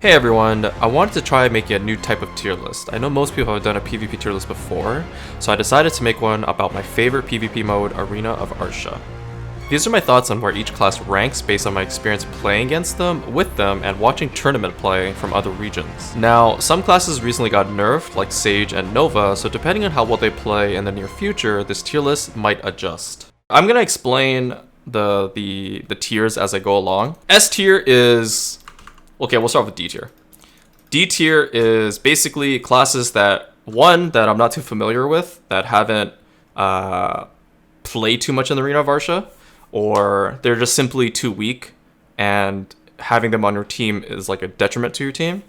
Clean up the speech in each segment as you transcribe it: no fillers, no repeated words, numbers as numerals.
Hey everyone, I wanted to try making a new type of tier list. I know most people have done a PvP tier list before, so I decided to make one about my favorite PvP mode, Arena of Arsha. These are my thoughts on where each class ranks based on my experience playing against them, with them, and watching tournament play from other regions. Now, some classes recently got nerfed, like Sage and Nova, so depending on how well they play in the near future, this tier list might adjust. I'm gonna explain the tiers as I go along. S tier is... Okay, we'll start with D tier. D tier is basically classes that I'm not too familiar with, that haven't played too much in the Arena of Arsha, or they're just simply too weak, and having them on your team is like a detriment to your team.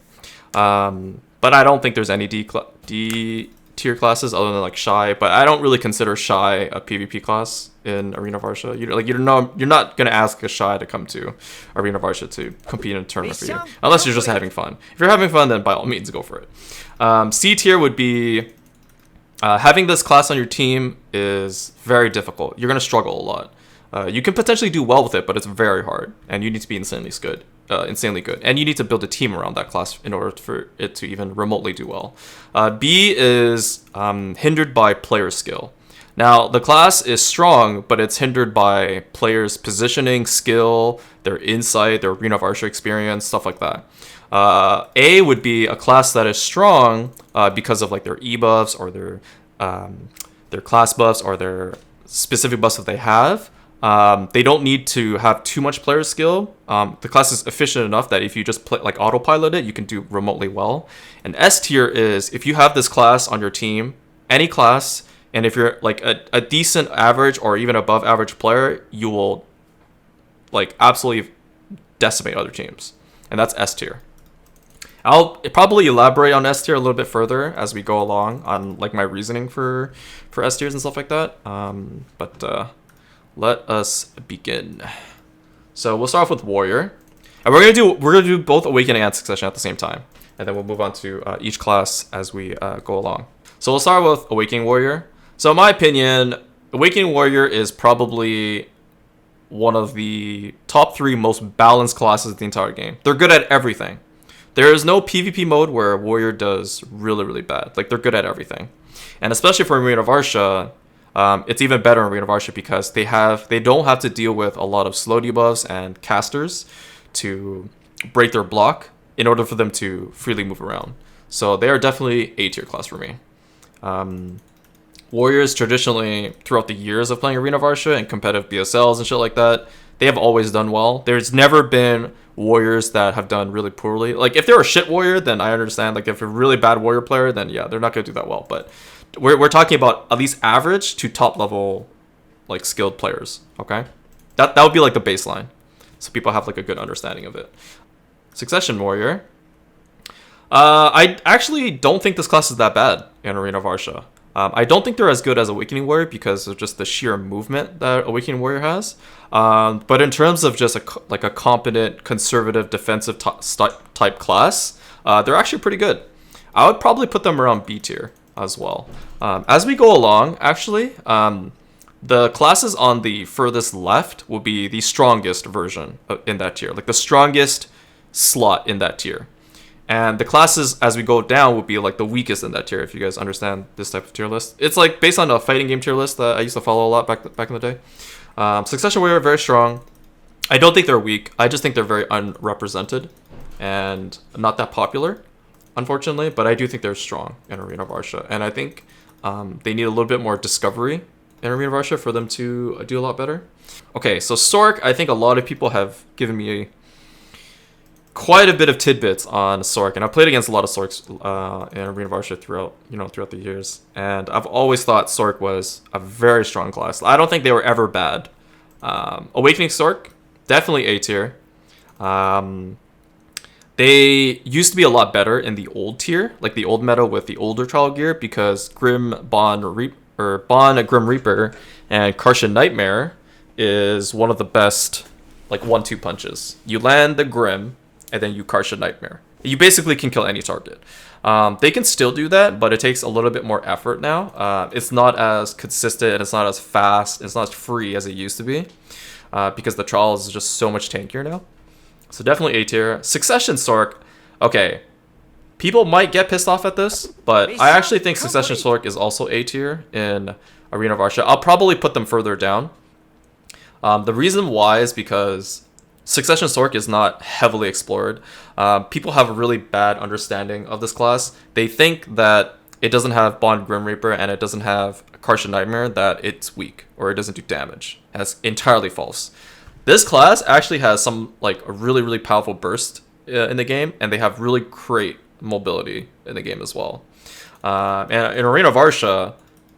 But I don't think there's any D tier classes other than like Shai, but I don't really consider Shai a PvP class in Arena of Arsha. You're not gonna ask a Shai to come to Arena of Arsha to compete in a tournament for you, unless you're just having fun. If you're having fun, then by all means go for it. C tier would be having this class on your team is very difficult. You're gonna struggle a lot. You can potentially do well with it, but it's very hard, and you need to be insanely good. And you need to build a team around that class in order for it to even remotely do well. B is hindered by player skill. Now, the class is strong, but it's hindered by players' positioning, skill, their insight, their Arena of Arsha experience, stuff like that. A would be a class that is strong because of like their E-buffs or their class buffs or their specific buffs that they have. They don't need to have too much player skill. The class is efficient enough that if you just play like autopilot it, you can do remotely well. And S tier is if you have this class on your team, any class, and if you're like a decent average or even above average player, you will like absolutely decimate other teams. And that's S tier. I'll probably elaborate on S tier a little bit further as we go along on like my reasoning for S tiers and stuff like that. Let us begin. So we'll start off with Warrior, and we're gonna do both Awakening and Succession at the same time, and then we'll move on to each class as we go along. So we'll start with Awakening Warrior. So in my opinion, Awakening Warrior is probably one of the top 3 most balanced classes in the entire game. They're good at everything. There is no PvP mode where Warrior does really bad. Like, they're good at everything, and especially for Arena of Arsha. It's even better in Arena of Arsha because they don't have to deal with a lot of slow debuffs and casters to break their block in order for them to freely move around. So they are definitely A tier class for me. Warriors traditionally, throughout the years of playing Arena of Arsha and competitive BSLs and shit like that, they have always done well. There's never been warriors that have done really poorly. Like, if they're a shit warrior, then I understand. Like, if you're a really bad warrior player, then yeah, they're not going to do that well. But we're talking about at least average to top level, like, skilled players, okay? That would be like the baseline, so people have like a good understanding of it. Succession Warrior. I actually don't think this class is that bad in Arena of Arsha. I don't think they're as good as Awakening Warrior because of just the sheer movement that Awakening Warrior has. But in terms of just a competent, conservative, defensive type class, they're actually pretty good. I would probably put them around B tier as well. As we go along, actually, the classes on the furthest left will be the strongest version in that tier, like the strongest slot in that tier. And the classes as we go down will be like the weakest in that tier, if you guys understand this type of tier list. It's like based on a fighting game tier list that I used to follow a lot back in the day. Succession Warrior, very strong. I don't think they're weak. I just think they're very unrepresented and not that popular, unfortunately. But I do think they're strong in Arena of Arsha. And I think they need a little bit more discovery in Arena of Arsha for them to do a lot better. Okay, so Sorc, I think a lot of people have given me quite a bit of tidbits on Sorc, and I've played against a lot of Sorcs in Arena of Arsha throughout the years, and I've always thought Sorc was a very strong class. I don't think they were ever bad. Awakening Sorc, definitely A tier. They used to be a lot better in the old tier, like the old meta with the older trial gear, because Grim Grim Reaper and Karsha Nightmare is one of the best like 1-2 punches. You land the Grim, and then you Karsha Nightmare. You basically can kill any target. They can still do that, but it takes a little bit more effort now. It's not as consistent, it's not as fast, it's not as free as it used to be, because the trial is just so much tankier now. So definitely A tier. Succession Sorc, Okay, people might get pissed off at this, but I actually think Succession Sork is also A tier in Arena of Arsha. I'll probably put them further down. The reason why is because Succession Sork is not heavily explored. People have a really bad understanding of this class. They think that it doesn't have Bond Grim Reaper and it doesn't have Karshia Nightmare, that it's weak or it doesn't do damage. That's entirely false. This class actually has some like a really, really powerful burst in the game, and they have really great mobility in the game as well. And in Arena of Arsha,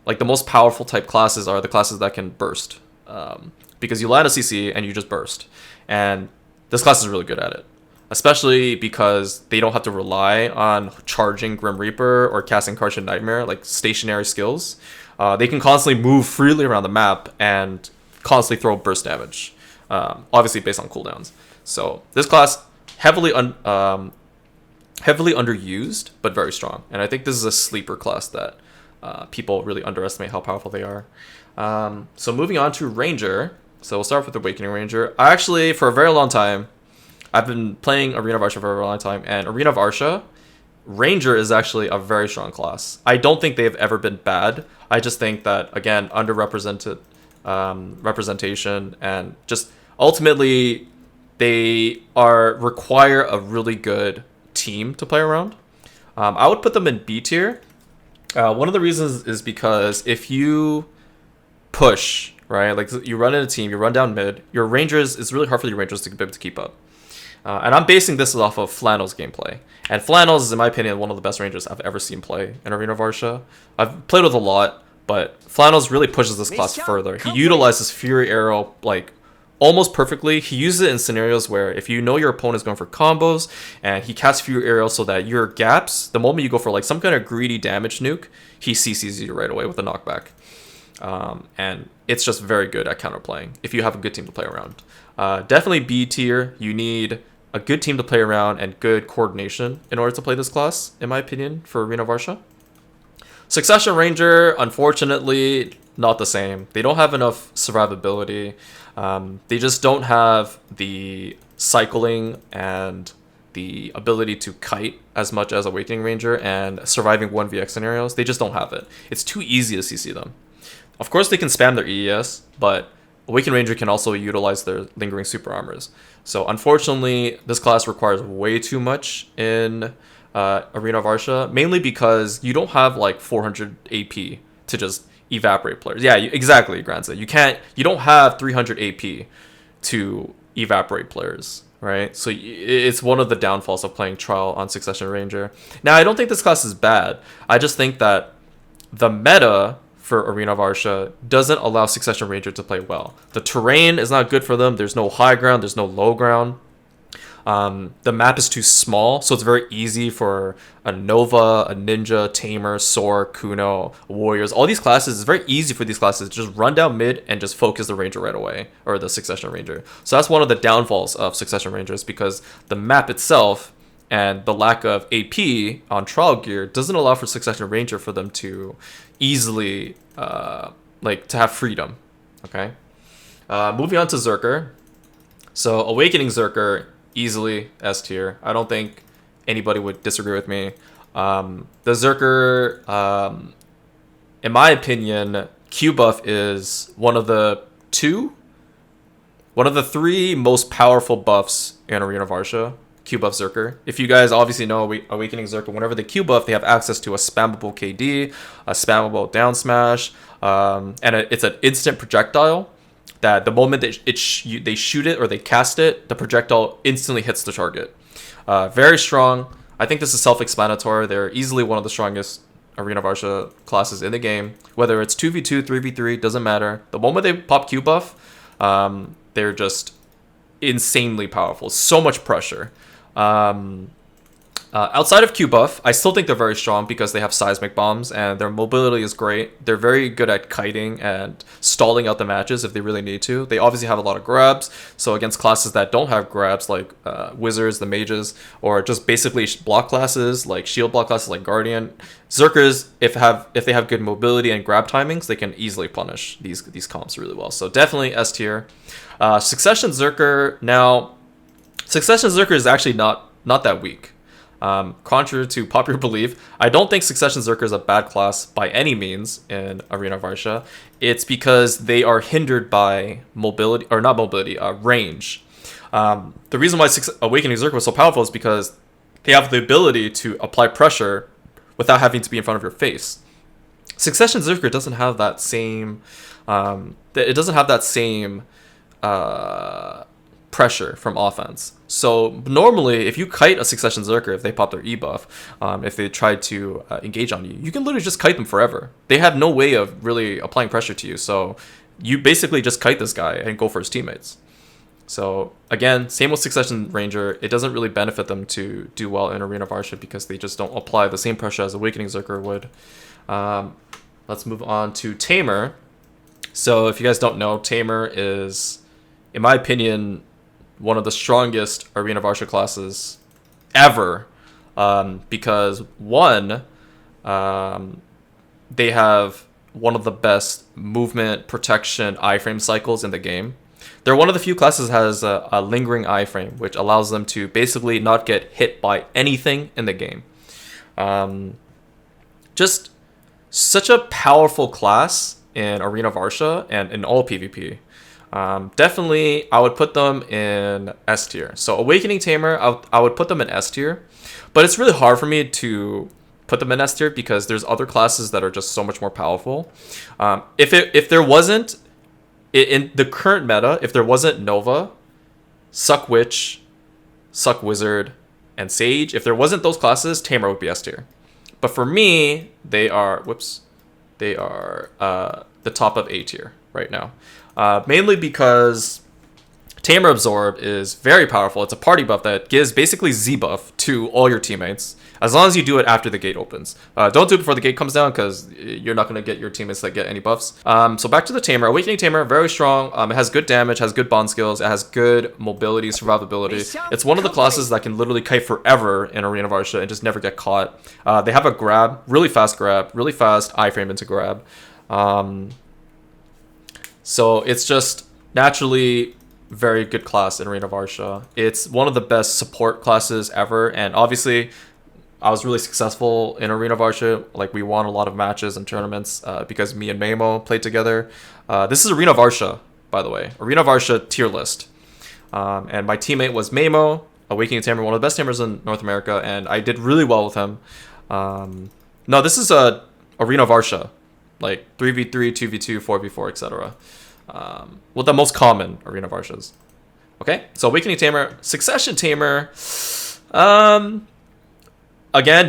like the most powerful type classes are the classes that can burst, because you land a CC and you just burst, and this class is really good at it, especially because they don't have to rely on charging Grim Reaper or casting Karshia Nightmare, like stationary skills. They can constantly move freely around the map and constantly throw burst damage, obviously based on cooldowns. So this class heavily underused, but very strong. And I think this is a sleeper class that people really underestimate how powerful they are. So moving on to Ranger. So we'll start with Awakening Ranger. I actually, for a very long time, I've been playing Arena of Arsha for a very long time, and Arena of Arsha, Ranger is actually a very strong class. I don't think they've ever been bad. I just think that, again, underrepresented representation, and just ultimately they require a really good team to play around. I would put them in B tier. One of the reasons is because if you push, right, like you run in a team, you run down mid, your Rangers, it's really hard for your Rangers to be able to keep up. And I'm basing this off of Flannel's gameplay. And Flannels is, in my opinion, one of the best Rangers I've ever seen play in Arena of Arsha. I've played with a lot, but Flannels really pushes this class further. He utilizes Fury Arrow like almost perfectly. He uses it in scenarios where if you know your opponent is going for combos, and he casts Fury Arrow so that your gaps, the moment you go for like some kind of greedy damage nuke, he CCs you right away with a knockback. And it's just very good at counterplaying if you have a good team to play around. Definitely B tier. You need a good team to play around and good coordination in order to play this class, in my opinion, for Arena of Arsha. Succession Ranger, unfortunately, not the same. They don't have enough survivability. They just don't have the cycling and the ability to kite as much as Awakening Ranger and surviving 1vx scenarios. They just don't have it. It's too easy to CC them. Of course, they can spam their EES, but Awakened Ranger can also utilize their Lingering Super Armors. So unfortunately, this class requires way too much in Arena of Arsha, mainly because you don't have like 400 AP to just evaporate players. Yeah, exactly, Granza. You don't have 300 AP to evaporate players, right? So it's one of the downfalls of playing Trial on Succession Ranger. Now, I don't think this class is bad. I just think that the meta for Arena of Arsha doesn't allow Succession Ranger to play well. The terrain is not good for them. There's no high ground. There's no low ground. The map is too small, so it's very easy for a Nova, a Ninja, Tamer, Sword, Kuno, Warriors. All these classes, it's very easy for these classes to just run down mid and just focus the Ranger right away, or the Succession Ranger. So that's one of the downfalls of Succession Rangers, because the map itself and the lack of AP on Trial Gear doesn't allow for Succession Ranger for them to easily, to have freedom, okay? Moving on to Berserker. So Awakening Berserker, easily S tier. I don't think anybody would disagree with me. The Berserker, in my opinion, Q buff is one of the three most powerful buffs in Arena of Arsha. Q buff Berserker. If you guys obviously know Awakening Berserker, whenever they Q buff, they have access to a spammable KD, a spammable down smash, and it's an instant projectile that the moment they shoot it or they cast it, the projectile instantly hits the target. Very strong. I think this is self-explanatory. They're easily one of the strongest Arena of Arsha classes in the game. Whether it's 2v2, 3v3, doesn't matter. The moment they pop Q buff, they're just insanely powerful. So much pressure. Outside of Q buff, I still think they're very strong because they have seismic bombs and their mobility is great. They're very good at kiting and stalling out the matches if they really need to. They obviously have a lot of grabs, so against classes that don't have grabs, like wizards, the mages, or just basically block classes like shield block classes like Guardian, Berserkers, if they have good mobility and grab timings, they can easily punish these comps really well. So definitely S tier. Succession Berserker. Now, Succession Berserker is actually not that weak. Contrary to popular belief, I don't think Succession Berserker is a bad class by any means in Arena of Arsha. It's because they are hindered by mobility, or not mobility, range. The reason why Awakening Berserker was so powerful is because they have the ability to apply pressure without having to be in front of your face. Succession Berserker doesn't have that same. It doesn't have that same pressure from offense. So normally, if you kite a Succession Berserker, if they pop their E buff, if they try to engage on you, you can literally just kite them forever. They have no way of really applying pressure to you. So you basically just kite this guy and go for his teammates. So again, same with Succession Ranger. It doesn't really benefit them to do well in Arena of Arsha because they just don't apply the same pressure as Awakening Berserker would. Let's move on to Tamer. So if you guys don't know, Tamer is, in my opinion, one of the strongest Arena of Arsha classes ever. Because one, they have one of the best movement, protection, iframe cycles in the game. They're one of the few classes that has a lingering iframe, which allows them to basically not get hit by anything in the game. Just such a powerful class in Arena of Arsha and in all PvP. Definitely, I would put them in S tier. So Awakening Tamer, I would put them in S tier. But it's really hard for me to put them in S tier because there's other classes that are just so much more powerful. If there wasn't, in the current meta, if there wasn't Nova, Suck Witch, Suck Wizard, and Sage, if there wasn't those classes, Tamer would be S tier. But for me, they are the top of A tier right now. Mainly because Tamer Absorb is very powerful. It's a party buff that gives basically Z buff to all your teammates, as long as you do it after the gate opens. Don't do it before the gate comes down because you're not going to get your teammates that get any buffs. So back to the Tamer. Awakening Tamer, very strong. It has good damage, has good bond skills, it has good mobility, survivability. It's one of the classes that can literally kite forever in Arena of Arsha and just never get caught. They have a grab, really fast iframe into grab. So it's just naturally very good class in Arena of Arsha. It's one of the best support classes ever, and obviously I was really successful in Arena of Arsha. Like, we won a lot of matches and tournaments because me and Maehwa played together. This is Arena of Arsha, by the way. Arena of Arsha tier list. And my teammate was Maehwa, Awakening Tamer, one of the best tamers in North America, and I did really well with him. No, this is Arena of Arsha. Like 3v3, 2v2, 4v4, etc. What the most common Arena of Arshas. Okay, so Awakening Tamer, Succession Tamer. Again,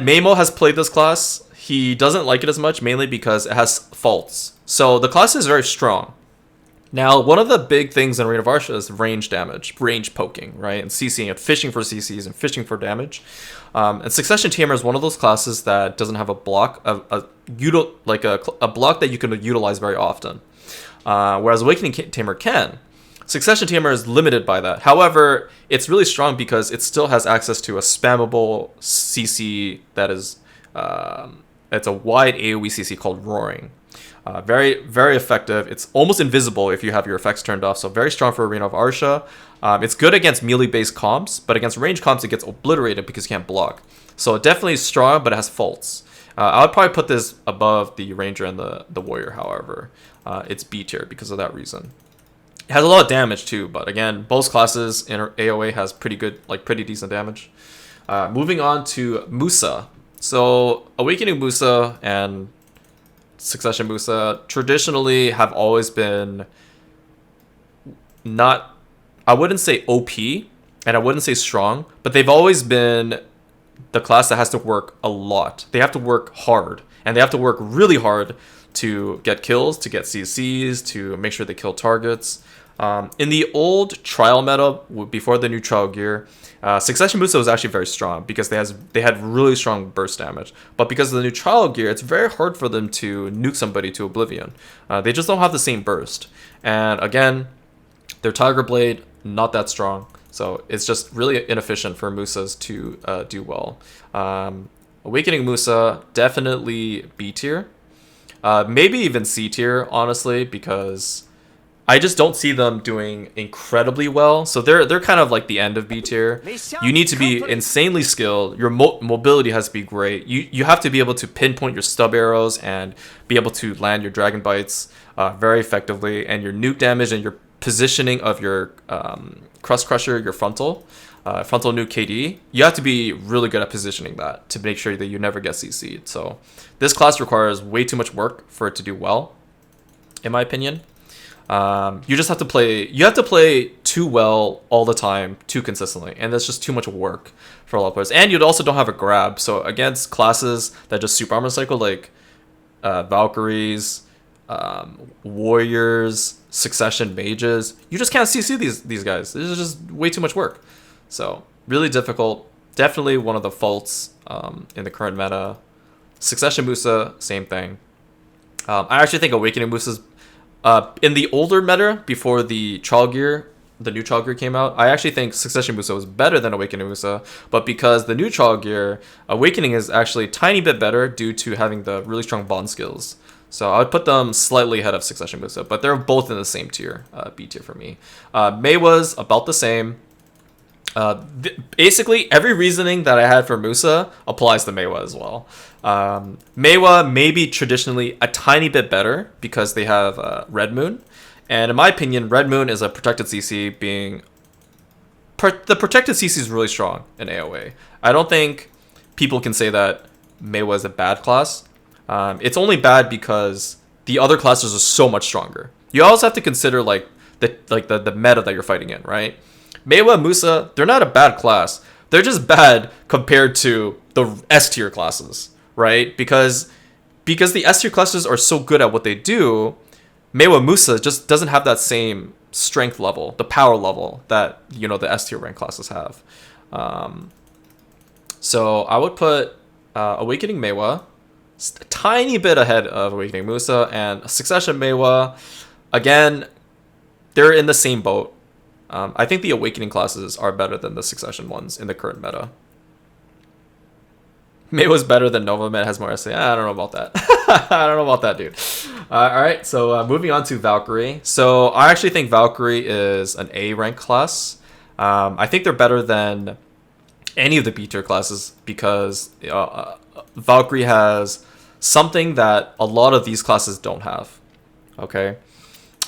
Maehwa has played this class. He doesn't like it as much, mainly because it has faults. So the class is very strong. Now, one of the big things in Arena of Arsha is range damage, range poking, right? And CCing and fishing for CCs and fishing for damage. And Succession Tamer is one of those classes that doesn't have a block, a block that you can utilize very often. Whereas Awakening Tamer can. Succession Tamer is limited by that. However, it's really strong because it still has access to a spammable CC that is, it's a wide AoE CC called Roaring. Very, very effective. It's almost invisible if you have your effects turned off, so very strong for Arena of Arsha. It's good against melee-based comps, but against range comps it gets obliterated because you can't block. So it definitely is strong, but it has faults. I would probably put this above the Ranger and the Warrior, however. It's B tier because of that reason. It has a lot of damage too, but again, both classes in AoA has pretty decent damage. Moving on to Musa. So Awakening Musa and Succession Musa traditionally have always been not, I wouldn't say OP and I wouldn't say strong, but they've always been the class that has to work a lot. They have to work hard, and they have to work really hard to get kills, to get CCs, to make sure they kill targets. In the old trial meta, before the new trial gear, Succession Musa was actually very strong because they had really strong burst damage. But because of the new trial gear, it's very hard for them to nuke somebody to oblivion. They just don't have the same burst. And again, their Tiger Blade, not that strong. So it's just really inefficient for Musas to do well. Awakening Musa, definitely B tier. Maybe even C tier, honestly, because I just don't see them doing incredibly well. So they're kind of like the end of B tier. You need to be insanely skilled. Your mobility has to be great. You have to be able to pinpoint your stub arrows and be able to land your dragon bites very effectively. And your nuke damage and your positioning of your crust crusher, your frontal nuke KD, you have to be really good at positioning that to make sure that you never get CC'd. So this class requires way too much work for it to do well, in my opinion. You just have to play too well all the time, too consistently, and that's just too much work for a lot of players. And you also don't have a grab, so against classes that just super armor cycle, like Valkyries, Warriors, Succession Mages, you just can't CC these guys. This is just way too much work. So really difficult. Definitely one of the faults in the current meta. Succession Musa, same thing. I actually think Awakening Musa's in the older meta before the new trial gear came out, I actually think Succession Musa was better than Awakening Musa, but because the new trial gear, Awakening is actually a tiny bit better due to having the really strong bond skills. So I would put them slightly ahead of Succession Musa, but they're both in the same tier, B tier for me. Maehwa's about the same. Basically, every reasoning that I had for Musa applies to Maehwa as well. Maehwa may be traditionally a tiny bit better because they have Red Moon. And in my opinion, Red Moon is a protected CC being... the protected CC is really strong in AoA. I don't think people can say that Maehwa is a bad class. It's only bad because the other classes are so much stronger. You also have to consider the meta that you're fighting in, right? Maehwa and Musa, they're not a bad class. They're just bad compared to the S tier classes, right? Because the S tier classes are so good at what they do, Maehwa Musa just doesn't have that same strength level, the power level that the S tier rank classes have. So I would put Awakening Maehwa a tiny bit ahead of Awakening Musa, and Succession Maehwa, again, they're in the same boat. I think the Awakening classes are better than the Succession ones in the current meta. Maehwa's better than Nova Man has more SA. I don't know about that. I don't know about that, dude. Alright, so moving on to Valkyrie. So I actually think Valkyrie is an A rank class. I think they're better than any of the B tier classes because Valkyrie has something that a lot of these classes don't have. Okay?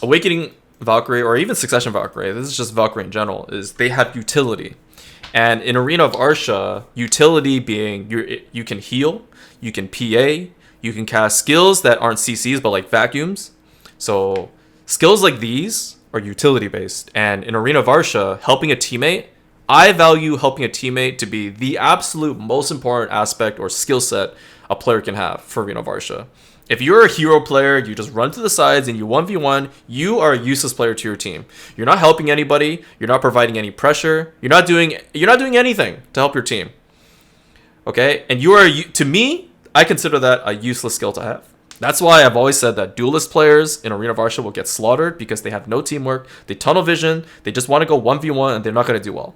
Awakening Valkyrie, or even Succession Valkyrie, this is just Valkyrie in general, is they have utility. And in Arena of Arsha, utility being you can heal, you can PA, you can cast skills that aren't CCs but like vacuums. So skills like these are utility based. And in Arena of Arsha, helping a teammate, I value helping a teammate to be the absolute most important aspect or skill set a player can have for Arena of Arsha. If you're a hero player, you just run to the sides and you 1v1, you are a useless player to your team. You're not helping anybody, you're not providing any pressure, you're not doing anything to help your team. Okay? And to me, I consider that a useless skill to have. That's why I've always said that duelist players in Arena of Arsha will get slaughtered because they have no teamwork, they tunnel vision, they just want to go 1v1 and they're not going to do well.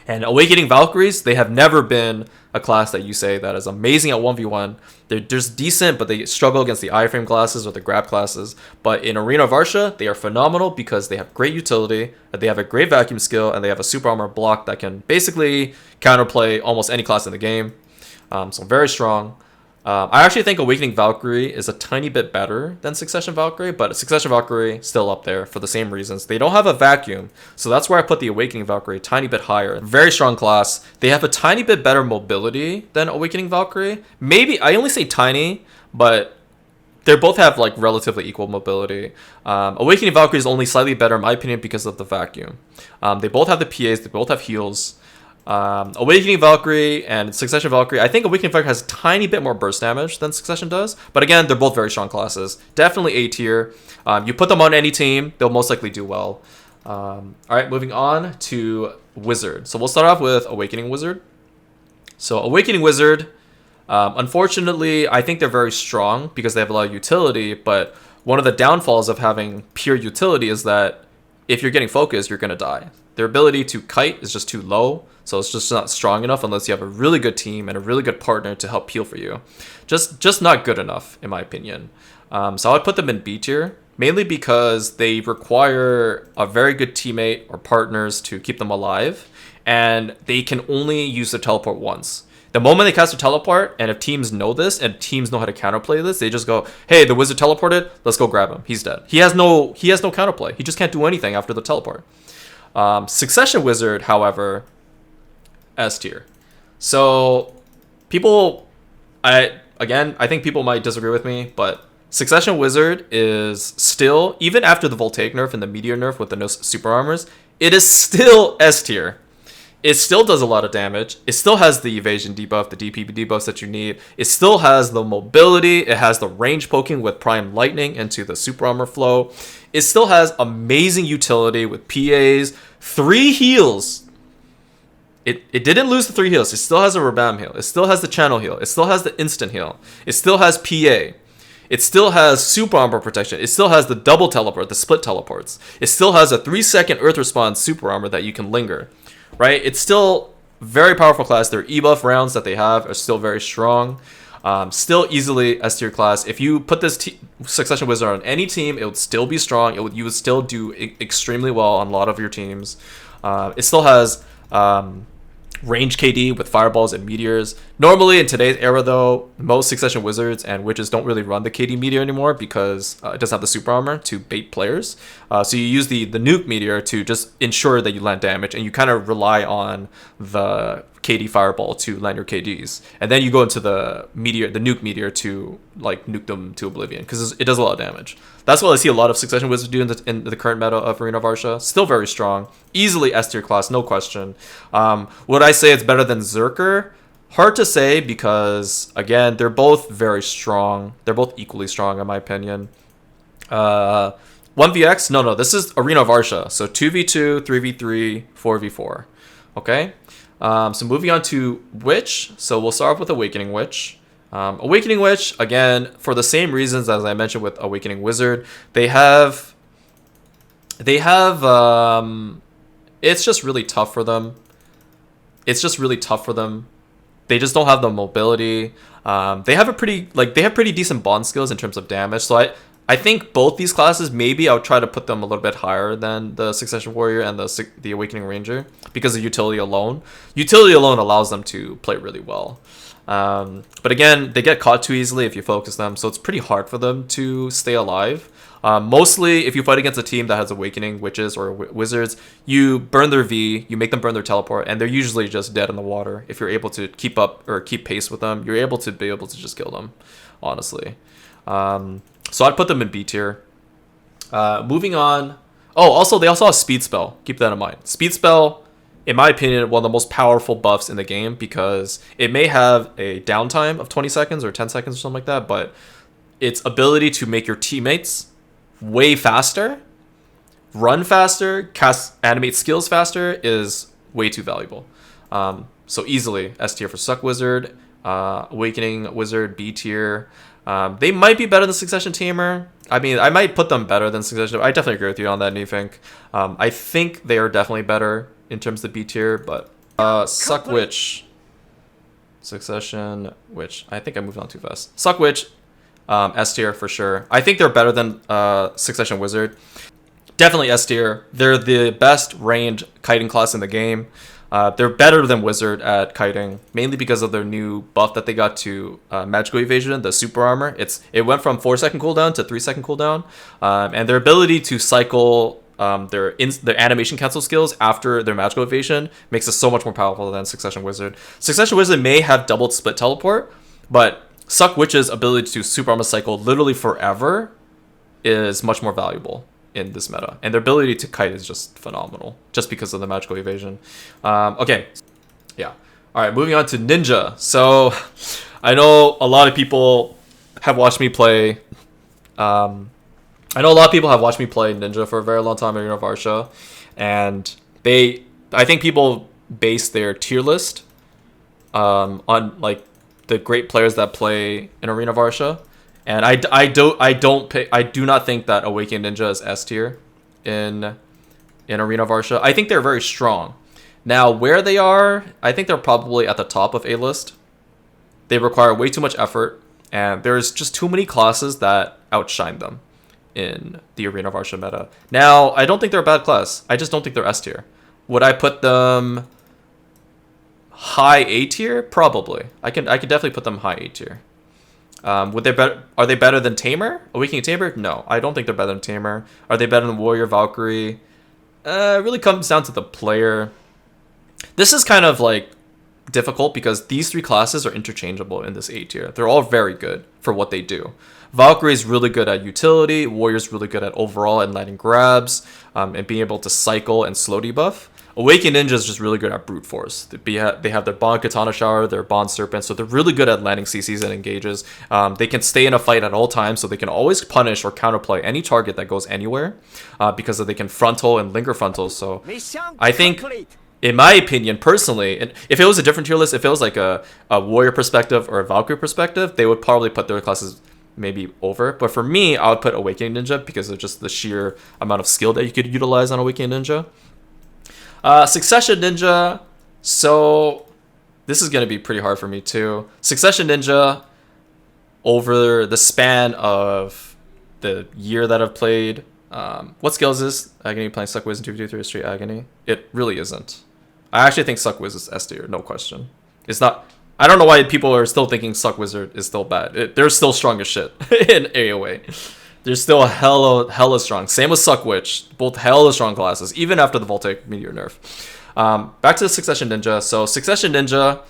And Awakening Valkyries, they have never been a class that you say that is amazing at 1v1. They're just decent, but they struggle against the iframe classes or the grab classes. But in Arena of Arsha, they are phenomenal because they have great utility, they have a great vacuum skill, and they have a super armor block that can basically counterplay almost any class in the game. So very strong. I actually think Awakening Valkyrie is a tiny bit better than Succession Valkyrie, but Succession Valkyrie still up there for the same reasons. They don't have a vacuum, so that's where I put the Awakening Valkyrie a tiny bit higher. Very strong class. They have a tiny bit better mobility than Awakening Valkyrie. Maybe, I only say tiny, but they both have like relatively equal mobility. Awakening Valkyrie is only slightly better in my opinion because of the vacuum. They both have the PAs, they both have heals. Awakening Valkyrie and Succession Valkyrie, I think Awakening Valkyrie has a tiny bit more burst damage than Succession does, but again, they're both very strong classes. Definitely A tier. You put them on any team, they'll most likely do well. Alright, moving on to Wizard. So we'll start off with Awakening Wizard. So Awakening Wizard, unfortunately, I think they're very strong because they have a lot of utility, but one of the downfalls of having pure utility is that if you're getting focused, you're going to die. Their ability to kite is just too low, so it's just not strong enough unless you have a really good team and a really good partner to help peel for you. Just not good enough, in my opinion. So I would put them in B tier. mainly because they require a very good teammate or partners to keep them alive, and they can only use the teleport once. The moment they cast a teleport, and if teams know this and teams know how to counterplay this, they just go, "Hey, the wizard teleported. Let's go grab him. He's dead." He has no counterplay. He just can't do anything after the teleport. Succession wizard, however, S tier. So people, I think people might disagree with me, but Succession wizard is still, even after the Voltaic nerf and the Meteor nerf with the no super armors, it is still S tier. It still does a lot of damage. It still has the evasion debuff, the DP debuffs that you need. It still has the mobility. It has the range poking with prime lightning into the super armor flow. It still has amazing utility with PAs, 3 heals. It didn't lose the 3 heals. It still has a Rabam heal. It still has the channel heal. It still has the instant heal. It still has PA. It still has super armor protection. It still has the double teleport, the split teleports. It still has a 3-second earth response super armor that you can linger. Right? It's still very powerful class. Their ebuff rounds that they have are still very strong. Still easily S tier class. If you put this Succession Wizard on any team, it would still be strong. You would still do extremely well on a lot of your teams. It still has range KD with fireballs and meteors. Normally in today's era though, most Succession Wizards and Witches don't really run the KD meteor anymore because it doesn't have the super armor to bait players. So you use the nuke meteor to just ensure that you land damage, and you kind of rely on the KD fireball to land your KDs, and then you go into the nuke meteor to like nuke them to oblivion because it does a lot of damage. That's what I see a lot of Succession Wizards do in the current meta of Arena of Arsha. Still very strong, easily S tier class, no question. Would I say it's better than Berserker? Hard to say because again, they're both very strong. They're both equally strong in my opinion. 1vx? No, this is Arena of Arsha. So 2v2, 3v3, 4v4. Okay. So moving on to Witch. So we'll start off with Awakening Witch. Awakening Witch, again, for the same reasons as I mentioned with Awakening Wizard, they have it's just really tough for them. They just don't have the mobility. They have pretty decent bond skills in terms of damage. So I think both these classes, maybe I would try to put them a little bit higher than the Succession Warrior and the Awakening Ranger because of utility alone. Utility alone allows them to play really well. But again, they get caught too easily if you focus them, so it's pretty hard for them to stay alive. Mostly, if you fight against a team that has Awakening Witches or Wizards, you burn their V, you make them burn their teleport, and they're usually just dead in the water. If you're able to keep up or keep pace with them, you're able to just kill them, honestly. So I'd put them in B tier. Moving on. Oh, also, they also have Speed Spell. Keep that in mind. Speed Spell, in my opinion, one of the most powerful buffs in the game because it may have a downtime of 20 seconds or 10 seconds or something like that, but its ability to make your teammates way faster, run faster, animate skills faster is way too valuable. So easily S tier for Suck Wizard, Awakening Wizard, B tier. They might be better than Succession Tamer. I mean, I might put them better than Succession. I definitely agree with you on that, Nefink. I think they are definitely better in terms of the B tier, but Suck Witch, Succession Witch. I think I moved on too fast. Suck Witch, S tier for sure. I think they're better than Succession Wizard. Definitely S tier. They're the best ranged kiting class in the game. They're better than Wizard at kiting, mainly because of their new buff that they got to magical evasion, the super armor. It went from 4-second cooldown to 3-second cooldown, and their ability to cycle their animation cancel skills after their magical evasion makes it so much more powerful than Succession Wizard. Succession Wizard may have doubled split teleport, but Suck Witch's ability to super armor cycle literally forever is much more valuable in this meta, and their ability to kite is just phenomenal just because of the magical evasion. Okay, yeah, all right, moving on to Ninja. So I know a lot of people have watched me play Ninja for a very long time in Arena of Arsha, and I think people base their tier list on like the great players that play in Arena of Arsha. And I do not think that Awakened Ninja is S tier in Arena of Arsha. I think they're very strong. Now, where they are, I think they're probably at the top of A list. They require way too much effort, and there's just too many classes that outshine them. in the Arena of Arsha meta. Now, I don't think they're a bad class. I just don't think they're S tier. Would I put them high A tier? Probably. I could definitely put them high A tier. Would they are they better than Tamer? Awakening Tamer? No, I don't think they're better than Tamer. Are they better than Warrior Valkyrie? It really comes down to the player. This is kind of like difficult because these three classes are interchangeable in this A tier. They're all very good for what they do. Valkyrie is really good at utility. Warrior's really good at overall and landing grabs, and being able to cycle and slow debuff. Awakened Ninja is just really good at brute force. They have their Bond Katana Shower, their Bond Serpent, so they're really good at landing CCs and engages. They can stay in a fight at all times, so they can always punish or counterplay any target that goes anywhere, because they can frontal and linger frontal. So I think, in my opinion, personally, and if it was a different tier list, if it was like a Warrior perspective or a Valkyrie perspective, they would probably put their classes maybe over. But for me, I would put Awakening Ninja because of just the sheer amount of skill that you could utilize on Awakening Ninja. Succession Ninja, so this is going to be pretty hard for me too. Succession Ninja, over the span of the year that I've played, what skill is this? Agony playing Suck Wiz in 2v3 Street Agony? It really isn't. I actually think Suck Wiz is S tier, no question. It's not. I don't know why people are still thinking Suck Wizard is still bad. They're still strong as shit in AoE. They're still hella strong. Same with Suck Witch. Both hella strong classes, even after the Voltaic Meteor nerf. Back to the Succession Ninja. So Succession Ninja,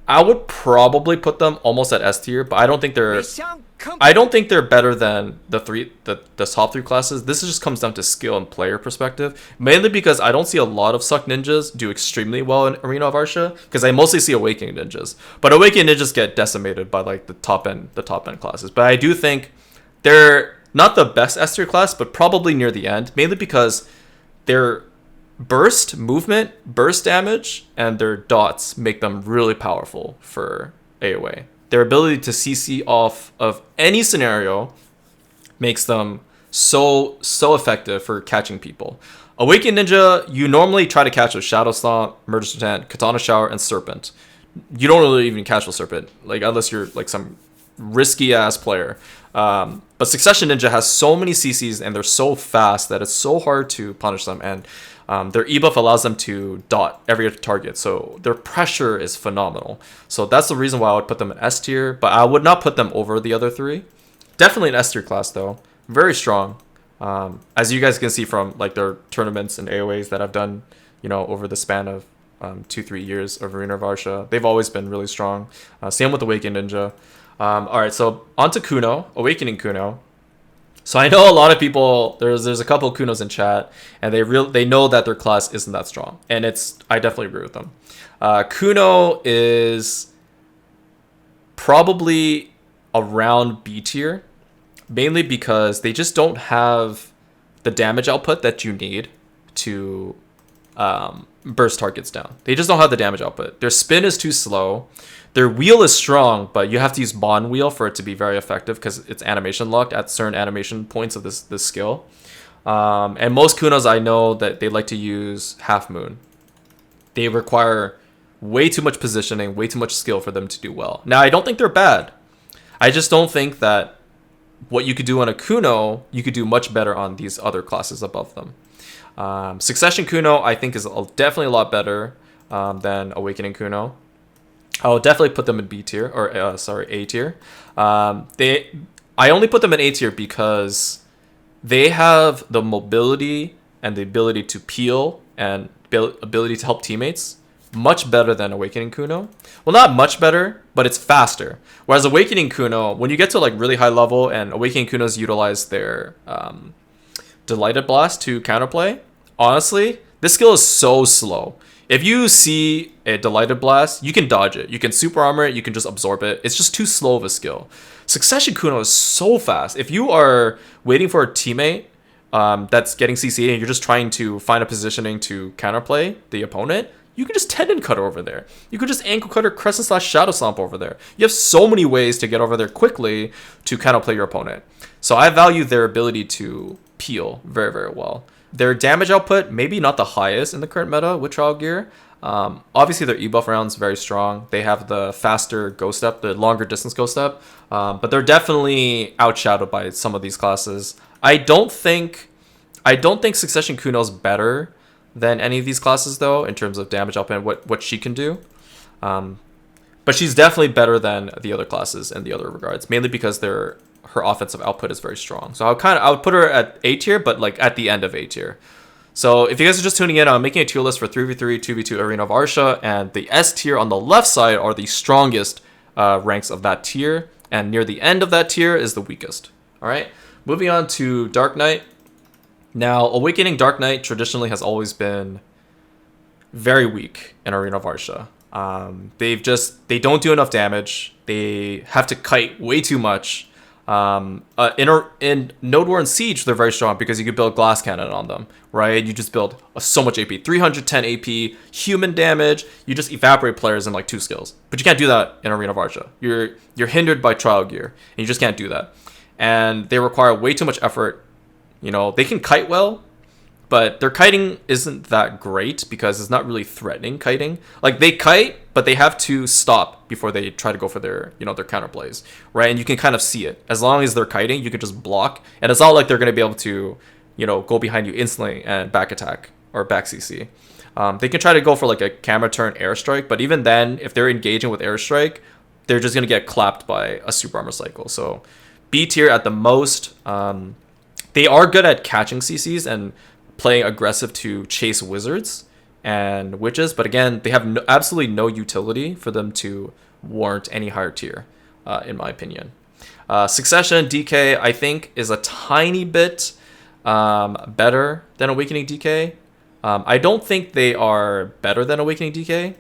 I would probably put them almost at S tier, but I don't think they're better than the top three classes. This just comes down to skill and player perspective, mainly because I don't see a lot of Suck Ninjas do extremely well in Arena of Arsha, because I mostly see Awakening Ninjas. But Awakening Ninjas get decimated by like the top end classes. But I do think they're not the best S tier class, but probably near the end, mainly because their burst movement, burst damage, and their dots make them really powerful for AoE. Their ability to CC off of any scenario makes them so effective for catching people. Awakened Ninja, you normally try to catch with Shadow Stomp, Murder Sultan, Katana Shower, and Serpent. You don't really even catch with Serpent, like unless you're like some risky ass player. But Succession Ninja has so many CCs and they're so fast that it's so hard to punish them, and their ebuff allows them to dot every target, so their pressure is phenomenal. So that's the reason why I would put them in S tier, but I would not put them over the other three. Definitely an S tier class though, very strong. As you guys can see from like their tournaments and AoEs that I've done, over the span of 2-3 years of Arena of Arsha, they've always been really strong. Same with Awakened Ninja. Alright, so on to Kuno, Awakening Kuno. So I know a lot of people, there's a couple of Kunos in chat, and they know that their class isn't that strong. And I definitely agree with them. Kuno is probably around B tier, mainly because they just don't have the damage output that you need to burst targets down. They just don't have the damage output. Their spin is too slow. Their wheel is strong, but you have to use Bond Wheel for it to be very effective because it's animation locked at certain animation points of this skill. And most Kunos, I know that they like to use Half Moon. They require way too much positioning, way too much skill for them to do well. Now, I don't think they're bad. I just don't think that what you could do on a Kuno, you could do much better on these other classes above them. Succession Kuno, I think, is definitely a lot better than Awakening Kuno. I'll definitely put them in B tier, or A tier. I only put them in A tier because they have the mobility and the ability to peel and ability to help teammates much better than Awakening Kuno. Well, not much better, but it's faster. Whereas Awakening Kuno, when you get to like really high level, and Awakening Kunos utilize their Delighted Blast to counterplay, honestly, this skill is so slow. If you see a Delighted Blast, you can dodge it. You can super armor it. You can just absorb it. It's just too slow of a skill. Succession Kuno is so fast. If you are waiting for a teammate that's getting CC and you're just trying to find a positioning to counterplay the opponent, you can just Tendon Cutter over there. You could just Ankle Cutter, Crescent Slash, Shadow Stomp over there. You have so many ways to get over there quickly to counterplay your opponent. So I value their ability to peel very, very well. Their damage output, maybe not the highest in the current meta with Trial Gear. Obviously, their ebuff round is very strong. They have the faster Ghost Step, the longer distance Ghost Step. But they're definitely outshadowed by some of these classes. I don't think Succession Kuno's better than any of these classes though in terms of damage output and what she can do. But she's definitely better than the other classes in the other regards, mainly because her offensive output is very strong. So I would put her at A tier, but like at the end of A tier. So if you guys are just tuning in, I'm making a tier list for 3v3, 2v2 Arena of Arsha, and the S tier on the left side are the strongest ranks of that tier, and near the end of that tier is the weakest. All right, moving on to Dark Knight. Now, Awakening Dark Knight traditionally has always been very weak in Arena of Arsha. They don't do enough damage. They have to kite way too much. In Node War and Siege, they're very strong because you can build Glass Cannon on them, right? You just build so much AP, 310 AP, human damage. You just evaporate players in like 2 skills. But you can't do that in Arena of Arsha. You're hindered by Trial Gear, and you just can't do that. And they require way too much effort. You know, they can kite well, but their kiting isn't that great because it's not really threatening kiting. Like, they kite, but they have to stop before they try to go for their counterplays, right? And you can kind of see it. As long as they're kiting, you can just block. And it's not like they're going to be able to, go behind you instantly and back attack or back CC. They can try to go for like a camera turn airstrike, but even then, if they're engaging with airstrike, they're just going to get clapped by a super armor cycle. So B tier at the most. They are good at catching CCs and playing aggressive to chase wizards and witches, but again, they have absolutely no utility for them to warrant any higher tier, in my opinion. Succession DK, I think, is a tiny bit better than Awakening DK. I don't think they are better than Awakening DK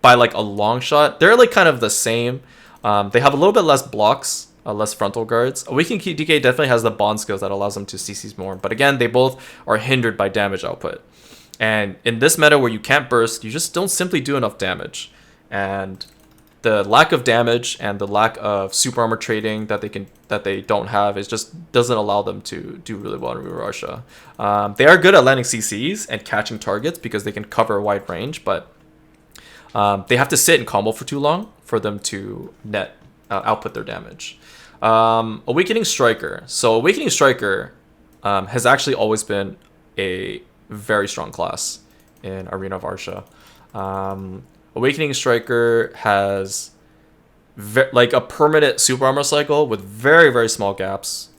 by like a long shot. They're like kind of the same. They have a little bit less blocks, less frontal guards. Awakening DK definitely has the bond skills that allows them to CCs more, but again, they both are hindered by damage output. And in this meta where you can't burst, you just don't simply do enough damage. And the lack of damage and the lack of super armor trading that they don't have is just doesn't allow them to do really well in Arsha. They are good at landing CCs and catching targets because they can cover a wide range, but they have to sit in combo for too long for them to net output their damage. Awakening Striker. So Awakening Striker has actually always been a very strong class in Arena of Arsha. Awakening Striker has like a permanent super armor cycle with very, very small gaps.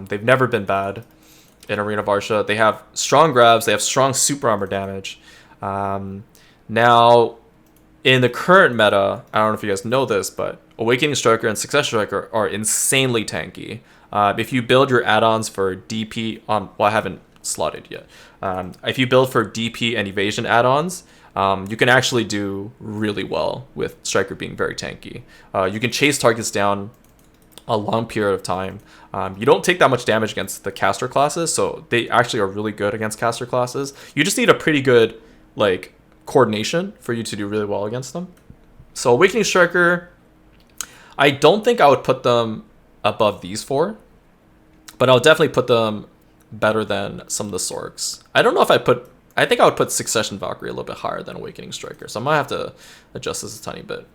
They've never been bad in Arena of Arsha. They have strong grabs. They have strong super armor damage. Now, in the current meta, I don't know if you guys know this, but Awakening Striker and Succession Striker are insanely tanky. If you build your add-ons for DP on, well, I haven't slotted yet. If you build for DP and evasion add-ons, you can actually do really well with Striker being very tanky. You can chase targets down a long period of time. You don't take that much damage against the caster classes, so they actually are really good against caster classes. You just need a pretty good like coordination for you to do really well against them. So Awakening Striker, I don't think I would put them above these 4, but I'll definitely put them better than some of the Sorcs. I don't know if I think I would put Succession Valkyrie a little bit higher than Awakening Striker, so I might have to adjust this a tiny bit.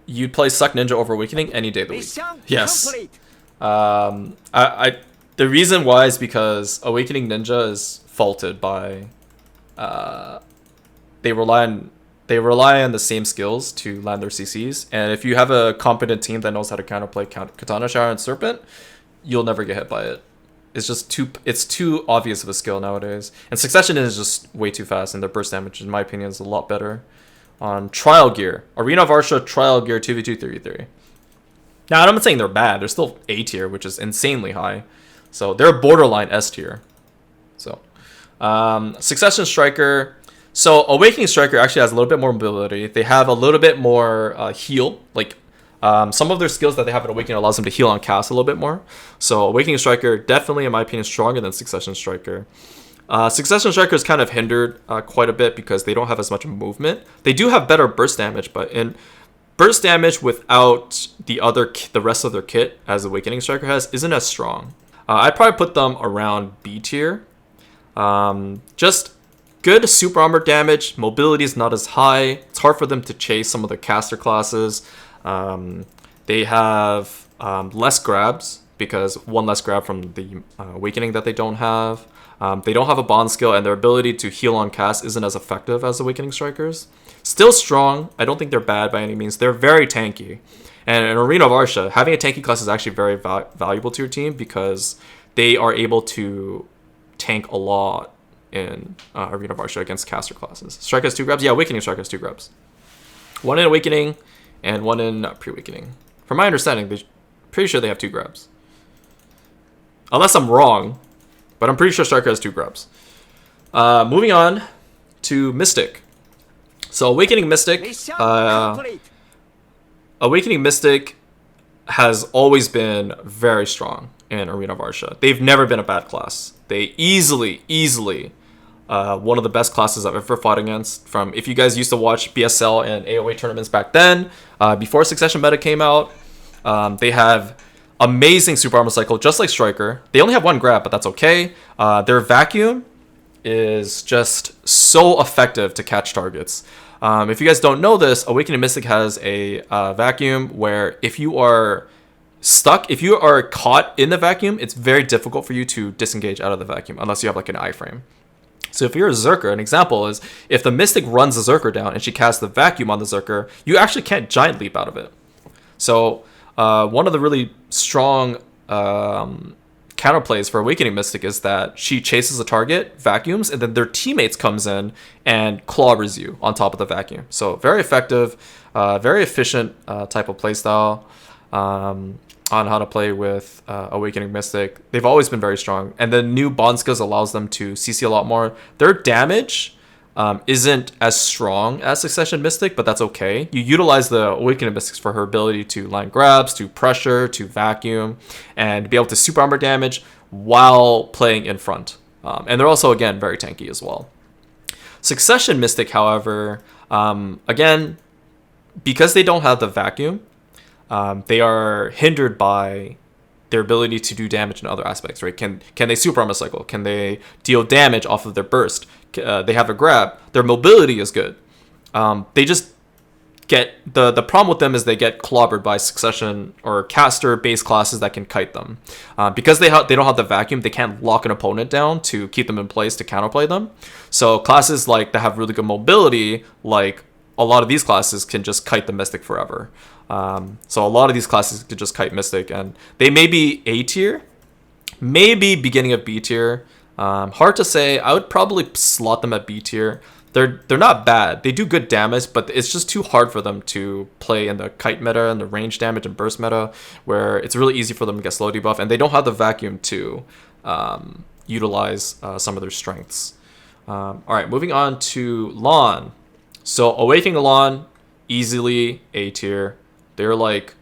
You'd play Suck Ninja over Awakening any day of the week. Yes. The reason why is because Awakening Ninja is faulted by they rely on the same skills to land their CCs, and if you have a competent team that knows how to counterplay Katana Shower and Serpent, you'll never get hit by it. It's too obvious of a skill nowadays. And Succession is just way too fast, and their burst damage, in my opinion, is a lot better. On Trial Gear, Arena of Arsha, Trial Gear 2v2 3v3. Now, I'm not saying they're bad. They're still A tier, which is insanely high. So they're borderline S tier. So Succession Striker. So Awakening Striker actually has a little bit more mobility. They have a little bit more heal. Like some of their skills that they have in Awakening allows them to heal on cast a little bit more. So Awakening Striker definitely, in my opinion, stronger than Succession Striker. Succession Striker is kind of hindered quite a bit because they don't have as much movement. They do have better burst damage, but in burst damage without the rest of their kit, as Awakening Striker has, isn't as strong. I'd probably put them around B tier. Just good super armor damage. Mobility is not as high. It's hard for them to chase some of the caster classes. They have less grabs, because one less grab from the Awakening that they don't have. They don't have a bond skill, and their ability to heal on cast isn't as effective as Awakening Strikers. Still strong. I don't think they're bad by any means. They're very tanky. And in Arena of Arsha, having a tanky class is actually very valuable to your team, because they are able to tank a lot in Arena of Arsha against caster classes. Strike has 2 grabs? Yeah, Awakening Strike has 2 grabs. 1 in Awakening and 1 in Pre-Awakening. From my understanding, they're pretty sure they have 2 grabs. Unless I'm wrong, but I'm pretty sure Striker has 2 grabs. Moving on to Mystic. So Awakening Mystic has always been very strong in Arena of Arsha. They've never been a bad class. They easily, one of the best classes I've ever fought against. From, if you guys used to watch BSL and AOA tournaments back then, before Succession meta came out, they have amazing super armor cycle, just like Striker. They only have 1 grab, but that's okay. Their vacuum is just so effective to catch targets. If you guys don't know this, Awakening Mystic has a vacuum where if you are stuck, if you are caught in the vacuum, it's very difficult for you to disengage out of the vacuum unless you have like an iframe. So if you're a Berserker, an example is if the Mystic runs the Berserker down and she casts the vacuum on the Berserker, you actually can't giant leap out of it. So one of the really strong counterplays for Awakening Mystic is that she chases a target, vacuums, and then their teammates comes in and clobbers you on top of the vacuum. So very effective, very efficient type of playstyle on how to play with Awakening Mystic. They've always been very strong, and the new bond skills allows them to CC a lot more. Their damage isn't as strong as Succession Mystic, but that's okay. You utilize the Awakening Mystics for her ability to line grabs, to pressure, to vacuum, and be able to super armor damage while playing in front. And they're also, again, very tanky as well. Succession Mystic, however, again, because they don't have the vacuum, they are hindered by their ability to do damage in other aspects, right? Can they super armor cycle? Can they deal damage off of their burst? They have a grab. Their mobility is good. They just get the problem with them is they get clobbered by Succession or caster base classes that can kite them. Because they don't have the vacuum, they can't lock an opponent down to keep them in place to counterplay them. So classes like that have really good mobility, like a lot of these classes, can just kite the Mystic forever. So a lot of these classes could just kite Mystic, and they may be A tier, maybe beginning of B tier. Hard to say. I would probably slot them at B tier. They're not bad. They do good damage, but it's just too hard for them to play in the kite meta and the range damage and burst meta, where it's really easy for them to get slow debuff, and they don't have the vacuum to utilize some of their strengths. All right, moving on to Lahn. So Awakening Lahn, easily A tier. They're like,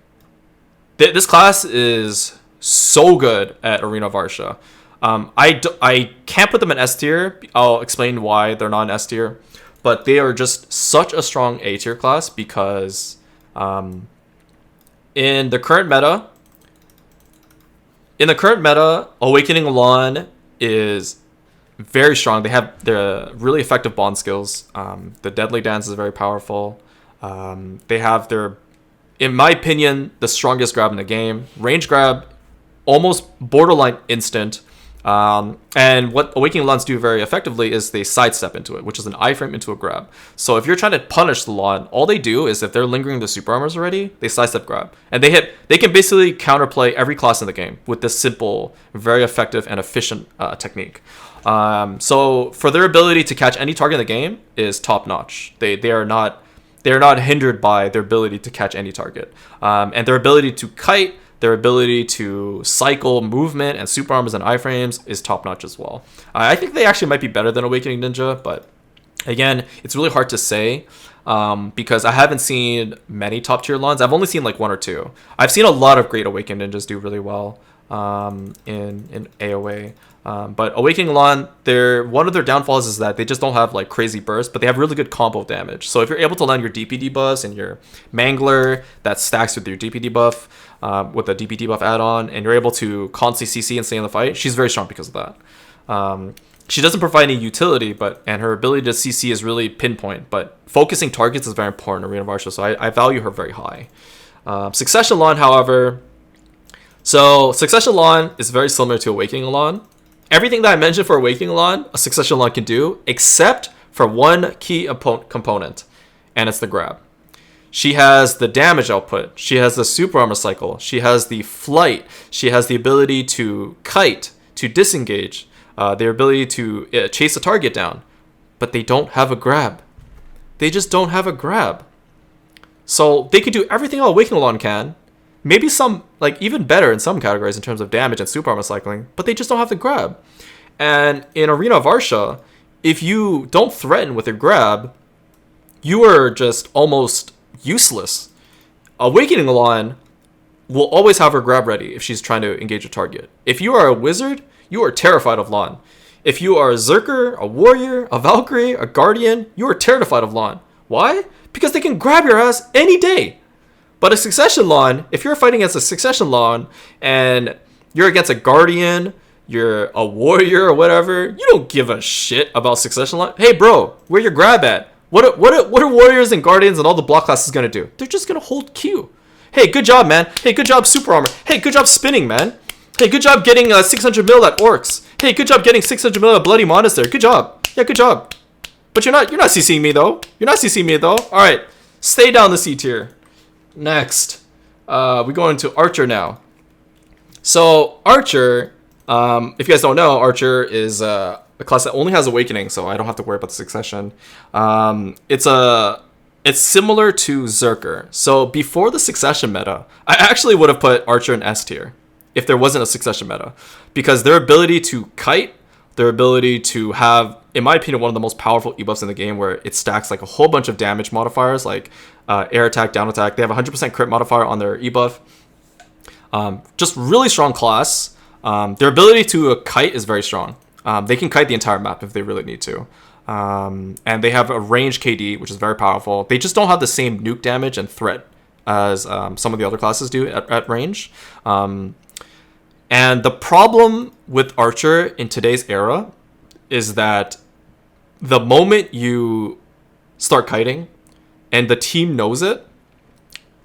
this class is so good at Arena of Arsha. I can't put them in S tier. I'll explain why they're not in S tier. But they are just such a strong A tier class because in the current meta, Awakening Lahn is very strong. They have the really effective bond skills. The Deadly Dance is very powerful. They have their, in my opinion, the strongest grab in the game. Range grab, almost borderline instant. And what Awakening Lahns do very effectively is they sidestep into it, which is an iframe into a grab. So if you're trying to punish the Lahn, all they do is if they're lingering the super armors already, they sidestep grab. And they can basically counterplay every class in the game with this simple, very effective and efficient technique. So for their ability to catch any target in the game is top notch. They are not hindered by their ability to catch any target. And their ability to kite, their ability to cycle movement and super armors and iframes is top notch as well. I think they actually might be better than Awakening Ninja, but again, it's really hard to say because I haven't seen many top tier Lahns. I've only seen like 1 or 2. I've seen a lot of great Awakening Ninjas do really well in AOA. But Awakening Lahn, one of their downfalls is that they just don't have like crazy burst, but they have really good combo damage. So if you're able to land your DPD buffs and your Mangler that stacks with your DPD buff, with a DPD buff add-on, and you're able to constantly CC and stay in the fight, she's very strong because of that. She doesn't provide any utility, and her ability to CC is really pinpoint, but focusing targets is very important in Arena of Arsha, so I value her very high. Succession Lahn, however, So Succession Lahn is very similar to Awakening Lahn. Everything that I mentioned for Awakening Lahn, a Succession Lahn can do, except for one key component, and it's the grab. She has the damage output. She has the super armor cycle. She has the flight. She has the ability to kite, to disengage, their ability to chase a target down. But they don't have a grab. They just don't have a grab. So they can do everything Awakening Lahn can. Maybe some, like, even better in some categories in terms of damage and super armor cycling, but they just don't have the grab. And in Arena of Arsha, if you don't threaten with a grab, you are just almost useless. Awakening Lahn will always have her grab ready if she's trying to engage a target. If you are a wizard, you are terrified of Lahn. If you are a Berserker, a warrior, a Valkyrie, a guardian, you are terrified of Lahn. Why? Because they can grab your ass any day. But a Succession Lahn, if you're fighting against a Succession Lahn and you're against a guardian, you're a warrior or whatever, you don't give a shit about Succession Lahn. Hey bro, where your grab at? What are warriors and guardians and all the block classes gonna do? They're just gonna hold Q. Hey, good job, man. Hey, good job, super armor. Hey, good job spinning, man. Hey, good job getting 600 mil at orcs. Hey, good job getting 600 mil at bloody monastery. Good job. Yeah, good job. But you're not CCing me though. You're not CCing me though. All right, stay down the C tier. Next, we go into Archer now. So Archer, if you guys don't know, Archer is a class that only has Awakening, so I don't have to worry about the Succession. It's similar to Berserker. So before the Succession meta, I actually would have put Archer in S tier if there wasn't a Succession meta, because their ability to kite, their ability to have, in my opinion, one of the most powerful ebuffs in the game, where it stacks like a whole bunch of damage modifiers, like air attack, down attack. They have 100% crit modifier on their ebuff. Just really strong class. Their ability to kite is very strong. They can kite the entire map if they really need to. And they have a range KD, which is very powerful. They just don't have the same nuke damage and threat as some of the other classes do at range. And the problem with Archer in today's era is that the moment you start kiting and the team knows it,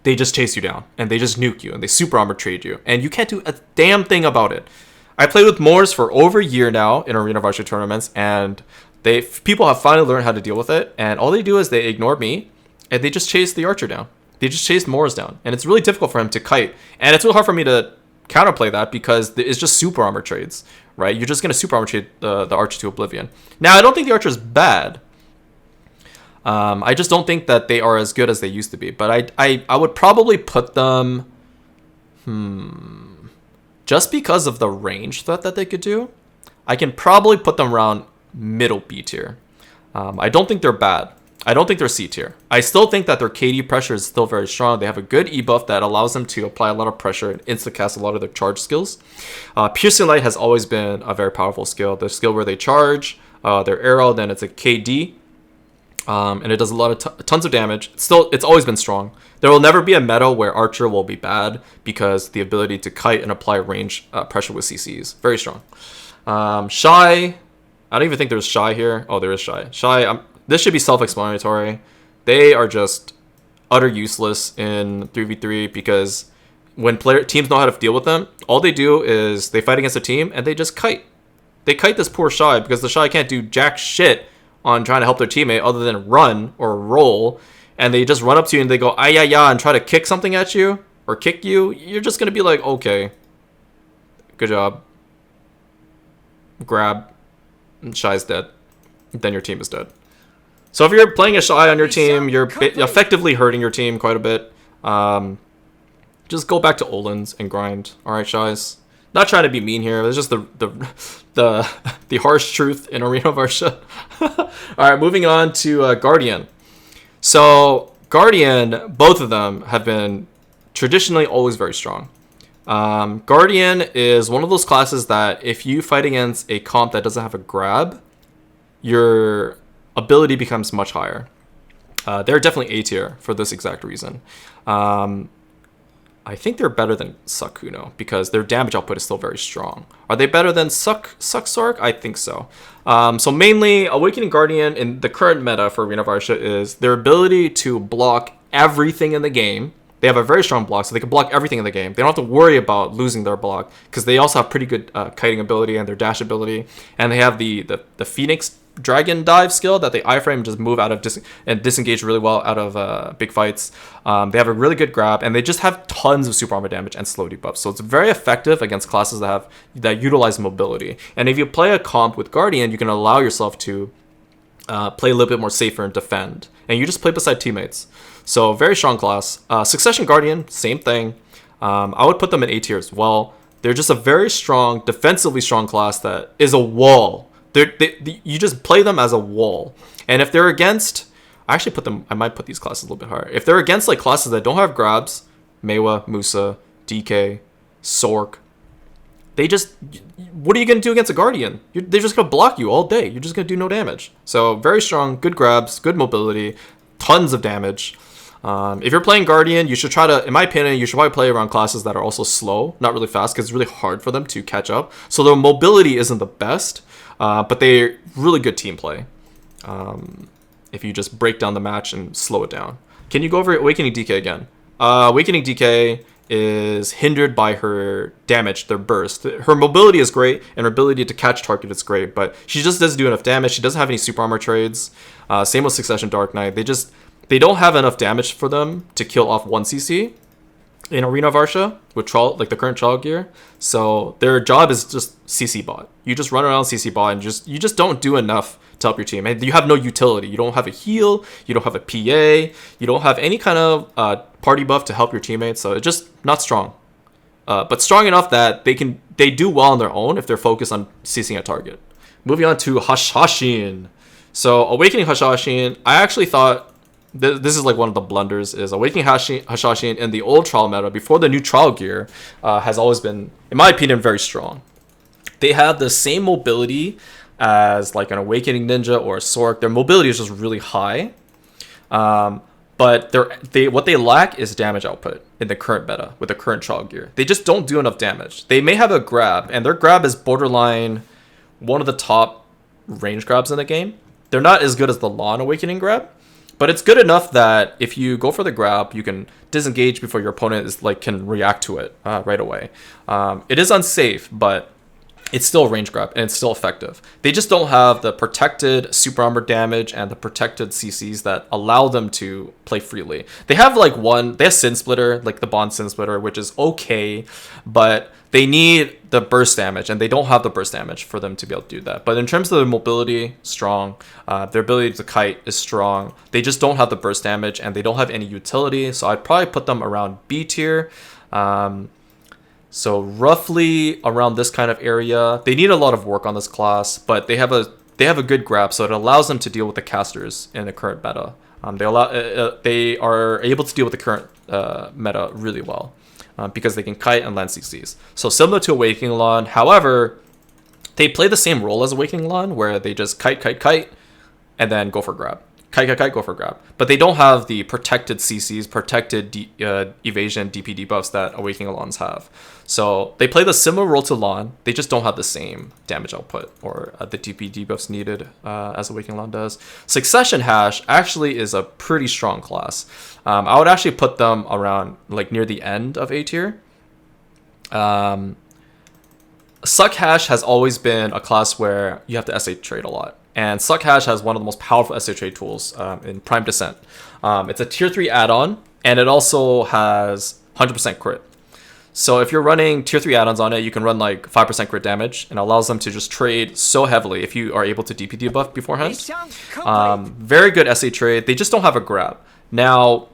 they just chase you down and they just nuke you and they super armor trade you, and you can't do a damn thing about it. I played with Moors for over a year now in Arena of Arsha tournaments, and people have finally learned how to deal with it, and all they do is they ignore me and they just chase the Archer down. They just chase Moors down, and it's really difficult for him to kite, and it's really hard for me to counterplay that because it's just super armor trades, right? You're just going to super armor trade the Archer to oblivion. Now, I don't think the Archer is bad. I just don't think that they are as good as they used to be. But I would probably put them... just because of the range threat that they could do, I can probably put them around middle B tier. I don't think they're bad. I don't think they're C tier. I still think that their KD pressure is still very strong. They have a good ebuff that allows them to apply a lot of pressure and insta-cast a lot of their charge skills. Piercing Light has always been a very powerful skill. The skill where they charge their arrow, then it's a KD. And it does a lot of tons of damage. It's always been strong. There will never be a meta where Archer will be bad because the ability to kite and apply range pressure with CCs. Very strong. Shai, I don't even think there's Shai here. Oh, there is Shai. Shai, this should be self-explanatory. They are just utter useless in 3v3 because when teams know how to deal with them, all they do is they fight against a team and they just kite. They kite this poor Shai because the Shai can't do jack shit on trying to help their teammate other than run or roll, and they just run up to you and they go ah yeah yeah and try to kick something at you or kick you. You're just gonna be like, okay, good job, grab, and Shai's dead. Then your team is dead. So if you're playing a Shai on your team, you're effectively hurting your team quite a bit. Just go back to Olin's and grind. All right, Shais. Not trying to be mean here. It's just the harsh truth in Arena of Arsha. All right, moving on to Guardian. So Guardian, both of them have been traditionally always very strong. Guardian is one of those classes that if you fight against a comp that doesn't have a grab, your ability becomes much higher. They're definitely A tier for this exact reason. I think they're better than Sakuno because their damage output is still very strong. Are they better than Suxork? I think so. So mainly, Awakening Guardian in the current meta for Arena of Arsha is their ability to block everything in the game They have a very strong block, so they can block everything in the game. They don't have to worry about losing their block because they also have pretty good kiting ability and their dash ability. And they have the Phoenix Dragon dive skill that they iframe, just move out of and disengage really well out of big fights. They have a really good grab, and they just have tons of super armor damage and slow debuffs. So it's very effective against classes that utilize mobility. And if you play a comp with Guardian, you can allow yourself to play a little bit more safer and defend. And you just play beside teammates. So very strong class. Succession Guardian, same thing. I would put them in A tier as well. They're just a very strong, defensively strong class that is a wall. You just play them as a wall. And if they're against, I might put these classes a little bit higher. If they're against like classes that don't have grabs, Maehwa, Musa, DK, Sork, what are you going to do against a Guardian? They're just going to block you all day. You're just going to do no damage. So very strong, good grabs, good mobility, tons of damage. If you're playing Guardian, you should try to, in my opinion, you should probably play around classes that are also slow, not really fast, because it's really hard for them to catch up. So their mobility isn't the best, but they're really good team play. If you just break down the match and slow it down. Can you go over Awakening DK again? Awakening DK is hindered by her damage, their burst. Her mobility is great, and her ability to catch target is great, but she just doesn't do enough damage. She doesn't have any super armor trades. Same with Succession Dark Knight. They don't have enough damage for them to kill off 1 CC in Arena of Arsha with the current trial gear. So their job is just CC bot. You just run around CC bot and you just don't do enough to help your team. And you have no utility. You don't have a heal. You don't have a PA. You don't have any kind of party buff to help your teammates. So it's just not strong. But strong enough that they do well on their own if they're focused on CCing a target. Moving on to Hashashin. So Awakening Hashashin, I actually thought this is like one of the blunders, is Awakening Hashashin in the old trial meta before the new trial gear has always been, in my opinion, very strong. They have the same mobility as like an Awakening Ninja or a Sork. Their mobility is just really high, but what they lack is damage output in the current meta with the current trial gear. They just don't do enough damage. They may have a grab, and their grab is borderline one of the top range grabs in the game. They're not as good as the Lahn Awakening grab, but it's good enough that if you go for the grab, you can disengage before your opponent can react to it right away. It is unsafe, but it's still a range grab and it's still effective. They just don't have the protected super armor damage and the protected CCs that allow them to play freely. They have Sin Splitter, like the Bond Sin Splitter, which is okay, but they need the burst damage, and they don't have the burst damage for them to be able to do that. But in terms of their mobility, strong. Their ability to kite is strong. They just don't have the burst damage, and they don't have any utility, so I'd probably put them around B tier. So roughly around this kind of area. They need a lot of work on this class, but they have a good grab, so it allows them to deal with the casters in the current meta. They are able to deal with the current meta really well because they can kite and land CCs. So similar to Awakening Lahn, however, they play the same role as Awakening Lahn, where they just kite, and then go for grab. Kite, go for grab. But they don't have the protected CCs, protected evasion, DP debuffs that Awakening Lahns have. So they play the similar role to Lahn. They just don't have the same damage output or the DP debuffs needed as Awakening Lahn does. Succession Hash actually is a pretty strong class. I would actually put them around near the end of A tier. Suck Hash has always been a class where you have to SA trade a lot. And Suck Hash has one of the most powerful SA trade tools in Prime Descent. It's a tier 3 add-on, and it also has 100% crit. So if you're running tier 3 add-ons on it, you can run 5% crit damage, and it allows them to just trade so heavily if you are able to DP debuff beforehand. Very good SA trade. They just don't have a grab. Now,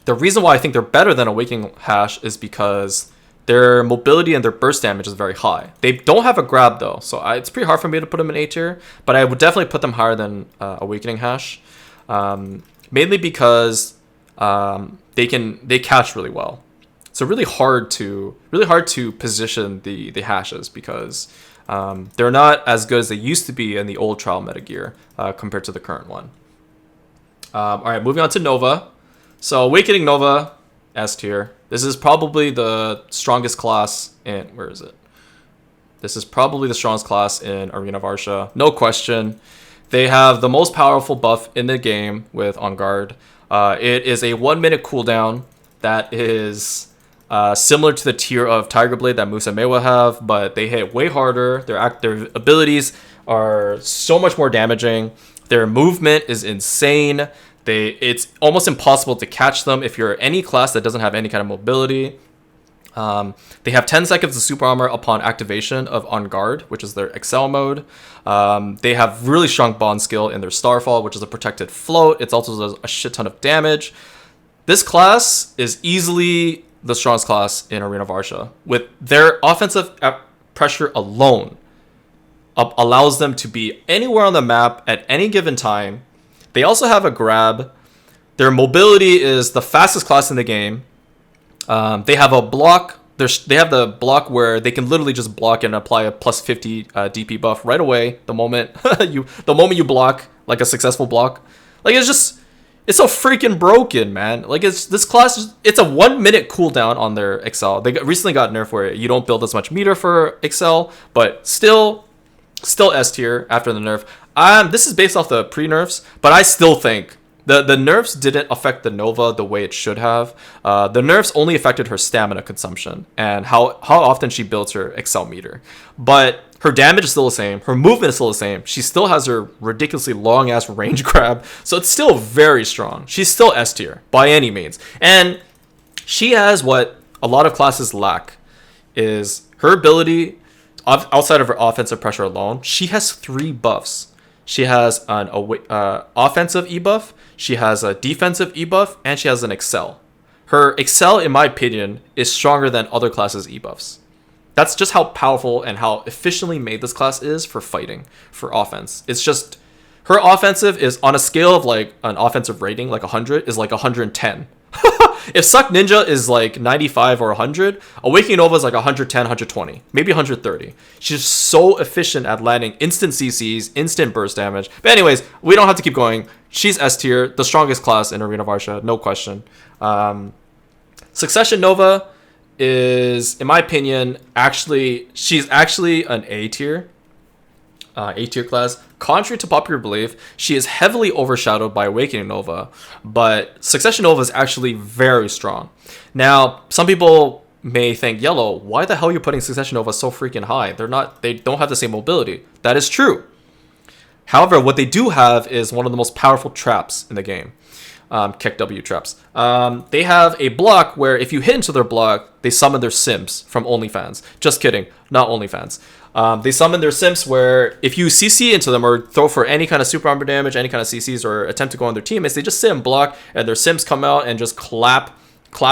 the reason why I think they're better than Awakening Hash is because their mobility and their burst damage is very high. They don't have a grab though, so it's pretty hard for me to put them in A tier, but I would definitely put them higher than Awakening Hash, mainly because they catch really well. So really hard to position the hashes because they're not as good as they used to be in the old trial meta gear compared to the current one. All right, moving on to Nova. So Awakening Nova, S tier. This is probably the strongest class in... Where is it? This is probably the strongest class in Arena of Arsha. No question. They have the most powerful buff in the game with On Guard. It is a 1 minute cooldown. that is similar to the tier of Tiger Blade that Musa and Maehwa have, but they hit way harder. Their abilities are so much more damaging. Their movement is insane. It's almost impossible to catch them if you're any class that doesn't have any kind of mobility. They have 10 seconds of super armor upon activation of On Guard, which is their Excel mode. They have really strong bond skill in their Starfall, which is a protected float. It also does a shit ton of damage. This class is easily the strongest class in Arena of Arsha. With their offensive pressure alone, allows them to be anywhere on the map at any given time. They also have a grab. Their mobility is the fastest class in the game. They have a block. They have the block where they can literally just block and apply a plus 50 DP buff right away. The moment you block, like a successful block, like it's so freaking broken, man. Like this class. It's a 1 minute cooldown on their Excel. They recently got nerfed where you don't build as much meter for Excel, but still S tier after the nerf. This is based off the pre-nerfs, but I still think the nerfs didn't affect the Nova the way it should have. The nerfs only affected her stamina consumption and how often she builds her Excel meter. But her damage is still the same. Her movement is still the same. She still has her ridiculously long-ass range grab. So it's still very strong. She's still S tier by any means. And she has what a lot of classes lack is her ability outside of her offensive pressure alone. She has 3 buffs. She has an offensive e-buff, she has a defensive e-buff, and she has an Excel. Her Excel, in my opinion, is stronger than other classes' e-buffs. That's just how powerful and how efficiently made this class is for fighting, for offense. It's just, her offensive is on a scale of like an offensive rating, like 100, is like 110. If Suck Ninja is like 95 or 100, Awakening Nova is like 110, 120, maybe 130. She's so efficient at landing instant CCs, instant burst damage. But anyways, we don't have to keep going. She's S tier, the strongest class in Arena of Arsha, no question. Succession Nova is, in my opinion, she's actually an A tier class. Contrary to popular belief, she is heavily overshadowed by Awakening Nova, but Succession Nova is actually very strong. Now, some people may think, Yellow, why the hell are you putting Succession Nova so freaking high? They don't have the same mobility. That is true. However, what they do have is one of the most powerful traps in the game. Keck W traps. They have a block where if you hit into their block, they summon their Sims from OnlyFans. Just kidding, not OnlyFans. They summon their Sims where if you CC into them or throw for any kind of super armor damage, any kind of CCs, or attempt to go on their teammates, they just sit and block, and their Sims come out and just clap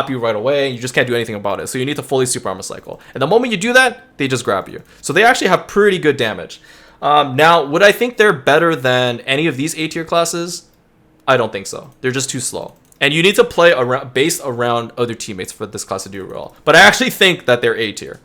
you right away, and you just can't do anything about it. So you need to fully super armor cycle. And the moment you do that, they just grab you. So they actually have pretty good damage. Now, would I think they're better than any of these A tier classes? I don't think so. They're just too slow. And you need to play based around other teammates for this class to do well. But I actually think that they're A tier.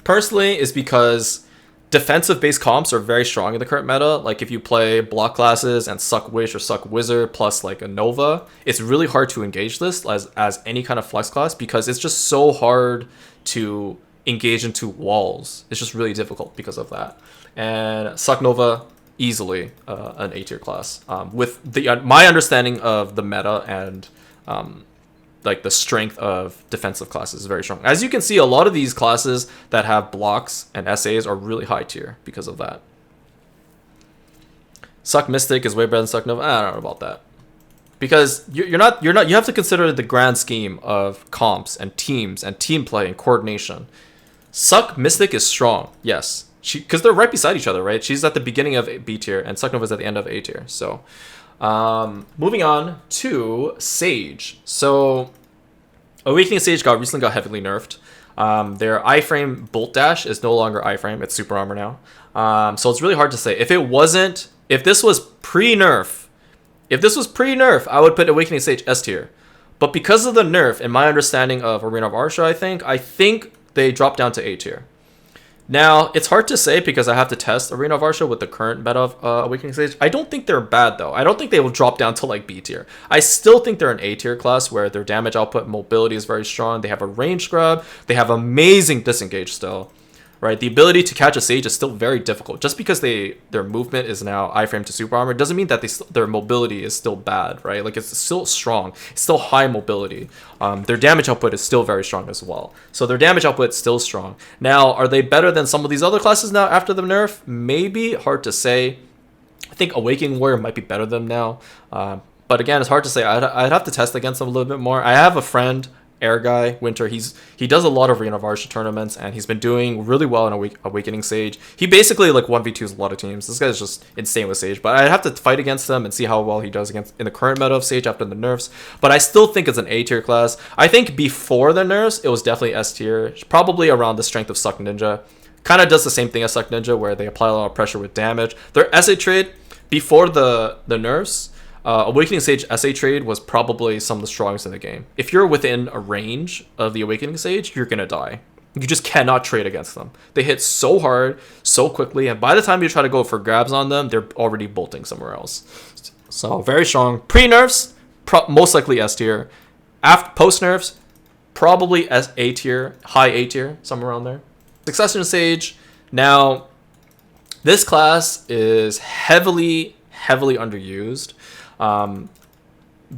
Personally, is because defensive-based comps are very strong in the current meta. Like if you play block classes and Suck Wish or Suck Wizard plus like a Nova, it's really hard to engage this as any kind of flex class because it's just so hard to engage into walls. It's just really difficult because of that. And Suck Nova, easily an A tier class. With my understanding of the meta and like the strength of defensive classes is very strong. As you can see, a lot of these classes that have blocks and SAs are really high tier because of that. Suck Mystic is way better than Suck Nova. I don't know about that. Because you have to consider the grand scheme of comps and teams and team play and coordination. Suck Mystic is strong, yes. Because they're right beside each other, right? She's at the beginning of B tier and Suck Nova's at the end of A tier. So moving on to Sage. So Awakening Sage recently got heavily nerfed. Their iframe bolt dash is no longer iframe, it's super armor now. So it's really hard to say. If this was pre-nerf, I would put Awakening Sage S tier. But because of the nerf, in my understanding of Arena of Arsha, I think they dropped down to A tier. Now, it's hard to say because I have to test Arena of Arsha with the current meta of Awakening Sage. I don't think they're bad, though. I don't think they will drop down to, like, B tier. I still think they're an A tier class where their damage output and mobility is very strong. They have a range grab. They have amazing disengage still. right? The ability to catch a Sage is still very difficult. Just because their movement is now iframe to super armor doesn't mean that their mobility is still bad, right? Like it's still strong. It's still high mobility. Their damage output is still very strong as well. So their damage output is still strong. Now, are they better than some of these other classes now after the nerf? Maybe, hard to say. I think Awakening Warrior might be better than them now. But again, it's hard to say. I'd have to test against them a little bit more. I have a friend, Air Guy Winter. He does a lot of Arena of Arsha tournaments, and he's been doing really well in Awakening Sage. He basically like 1v2s a lot of teams. This guy's just insane with Sage, but I'd have to fight against him and see how well he does in the current meta of Sage after the nerfs. But I still think it's an A tier class. I think before the nerfs, it was definitely S tier, probably around the strength of Suck Ninja. Kind of does the same thing as Suck Ninja, where they apply a lot of pressure with damage. Their SA trade before the nerfs. Awakening Sage SA trade was probably some of the strongest in the game. If you're within a range of the Awakening Sage, you're gonna die. You just cannot trade against them. They hit so hard, so quickly, and by the time you try to go for grabs on them, they're already bolting somewhere else. So very strong. Pre-nerfs, most likely S tier. After post-nerfs, probably A tier, high A tier, somewhere around there. Succession Sage. Now, this class is heavily underused.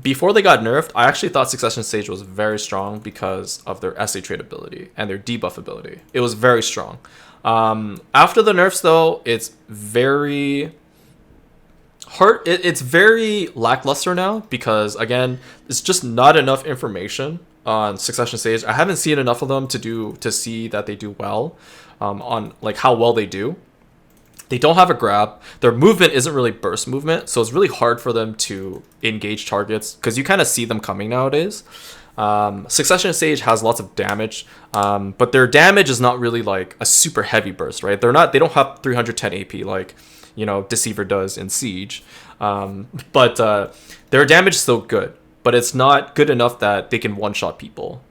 Before they got nerfed, I actually thought Succession Sage was very strong because of their SA trade ability and their debuff ability. It was very strong. After the nerfs, though, it's very hard. It's very lackluster now because, again, it's just not enough information on Succession Sage. I haven't seen enough of them to see that they do well, on like how well they do. They don't have a grab. Their movement isn't really burst movement, so it's really hard for them to engage targets because you kind of see them coming nowadays. Succession Sage has lots of damage, but their damage is not really like a super heavy burst, right? They don't have 310 AP like, Deceiver does in Siege, but their damage is still good, but it's not good enough that they can one-shot people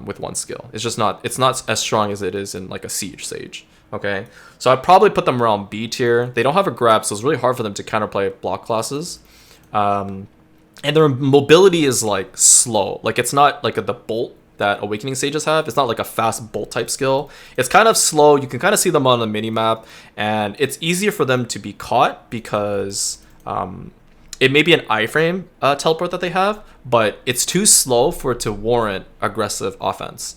with one skill. It's not as strong as it is in like a Siege Sage. Okay, so I'd probably put them around B tier. They don't have a grab, so it's really hard for them to counterplay block classes. And their mobility is like slow. Like it's not like the bolt that Awakening Sages have. It's not like a fast bolt type skill. It's kind of slow. You can kind of see them on the mini map, and it's easier for them to be caught because it may be an iframe teleport that they have, but it's too slow for it to warrant aggressive offense.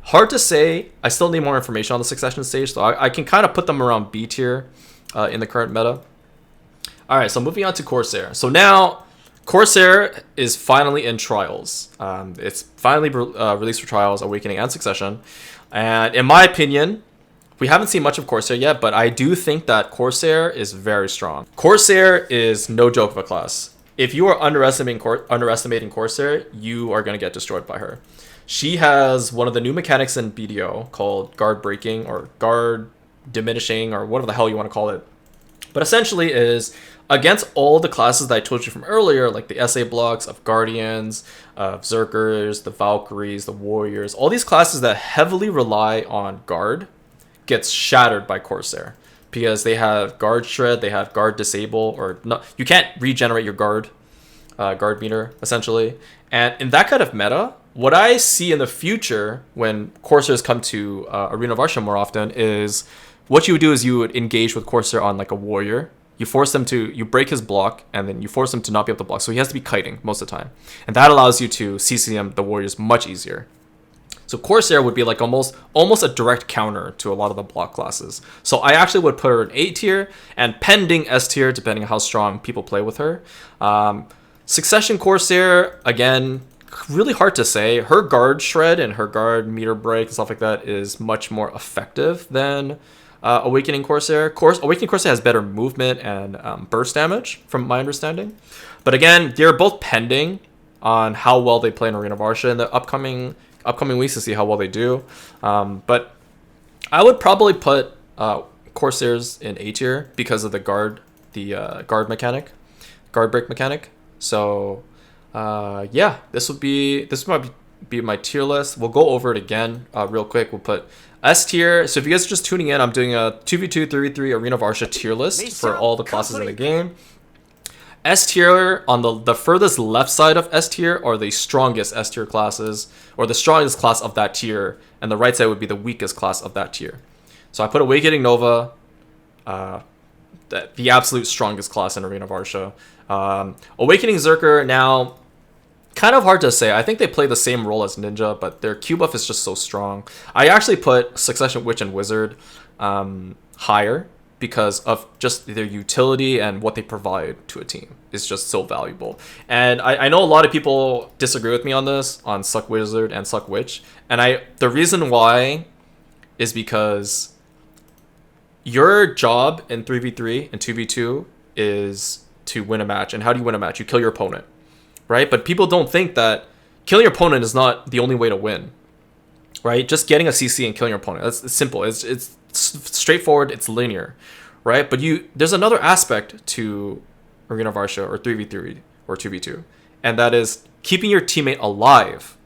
Hard to say. I still need more information on the Succession Stage, so I can kind of put them around B tier in the current meta. All right, so moving on to Corsair. So now Corsair is finally in Trials. It's finally released for Trials, Awakening, and Succession. And in my opinion, we haven't seen much of Corsair yet, but I do think that Corsair is very strong. Corsair is no joke of a class. If you are underestimating Corsair, you are going to get destroyed by her. She has one of the new mechanics in BDO called guard breaking or guard diminishing or whatever the hell you want to call it. But essentially is against all the classes that I told you from earlier, like the SA blocks of Guardians, of Berserkers, the Valkyries, the Warriors, all these classes that heavily rely on guard gets shattered by Corsair because they have guard shred, they have guard disable, or not, you can't regenerate your guard meter essentially. And in that kind of meta, what I see in the future when Corsairs come to Arena of Arsha more often is what you would do is you would engage with Corsair on like a warrior. You break his block, and then you force him to not be able to block. So he has to be kiting most of the time. And that allows you to CCM the warriors much easier. So Corsair would be like almost a direct counter to a lot of the block classes. So I actually would put her in A tier and pending S tier, depending on how strong people play with her. Succession Corsair, again, really hard to say. Her guard shred and her guard meter break and stuff like that is much more effective than Awakening Corsair. Awakening Corsair has better movement and burst damage, from my understanding. But again, they're both pending on how well they play in Arena of Arsha in the upcoming weeks to see how well they do. But I would probably put Corsairs in A tier because of the guard mechanic, guard break mechanic. So yeah, this might be my tier list. We'll go over it again real quick. We'll put S tier. So if you guys are just tuning in, I'm doing a 2v2 3v3 Arena of Arsha tier list for all the classes in the game. S tier, on the furthest left side of S tier, are the strongest S tier classes, or the strongest class of that tier, and the right side would be the weakest class of that tier. So I put Awakening Nova, the absolute strongest class in Arena of Arsha. Awakening Berserker, now, kind of hard to say. I think they play the same role as Ninja, but their Q buff is just so strong. I actually put Succession Witch and Wizard higher, because of just their utility and what they provide to a team is just so valuable. And I know a lot of people disagree with me on this, on Suck Wizard and Suck Witch. And the reason why is because your job in 3v3 and 2v2 is to win a match. And how do you win a match? You kill your opponent, right? But people don't think that killing your opponent is not the only way to win, right? Just getting a CC and killing your opponent, it's simple. It's straightforward, it's linear, right? But there's another aspect to Arena of Arsha or 3v3 or 2v2, and that is keeping your teammate alive.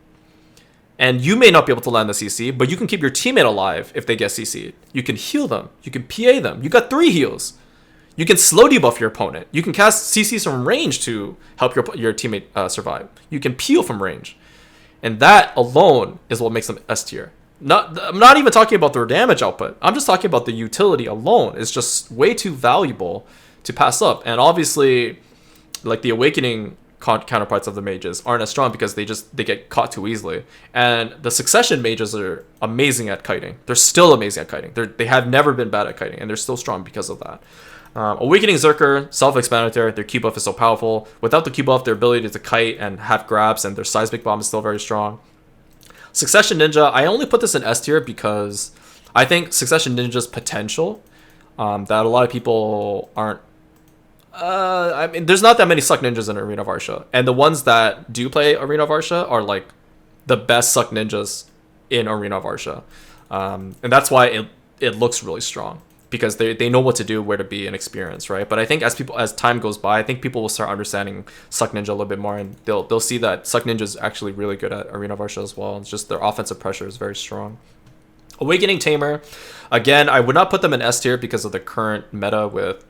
And you may not be able to land the CC, but you can keep your teammate alive if they get CC'd. You can heal them, you can PA them, you got 3 heals. You can slow debuff your opponent. You can cast CCs from range to help your teammate survive. You can peel from range. And that alone is what makes them S tier. I'm not even talking about their damage output. I'm just talking about the utility alone. It's just way too valuable to pass up. And obviously, like the Awakening counterparts of the mages aren't as strong because they get caught too easily. And the Succession mages are amazing at kiting. They're still amazing at kiting. They have never been bad at kiting, and they're still strong because of that. Awakening Berserker, self-explanatory. Their Q buff is so powerful. Without the Q buff, their ability to kite and have grabs and their seismic bomb is still very strong. Succession Ninja, I only put this in S tier because I think Succession Ninja's potential, that a lot of people aren't. I mean, there's not that many Suck Ninjas in Arena of Arsha, and the ones that do play Arena of Arsha are like the best Suck Ninjas in Arena of Arsha, and that's why it looks really strong, because they know what to do, where to be, and experience, right? But I think as time goes by, I think people will start understanding Suck Ninja a little bit more, and they'll see that Suck Ninja is actually really good at Arena of Arsha as well. It's just their offensive pressure is very strong. Awakening Tamer, again, I would not put them in S tier because of the current meta with,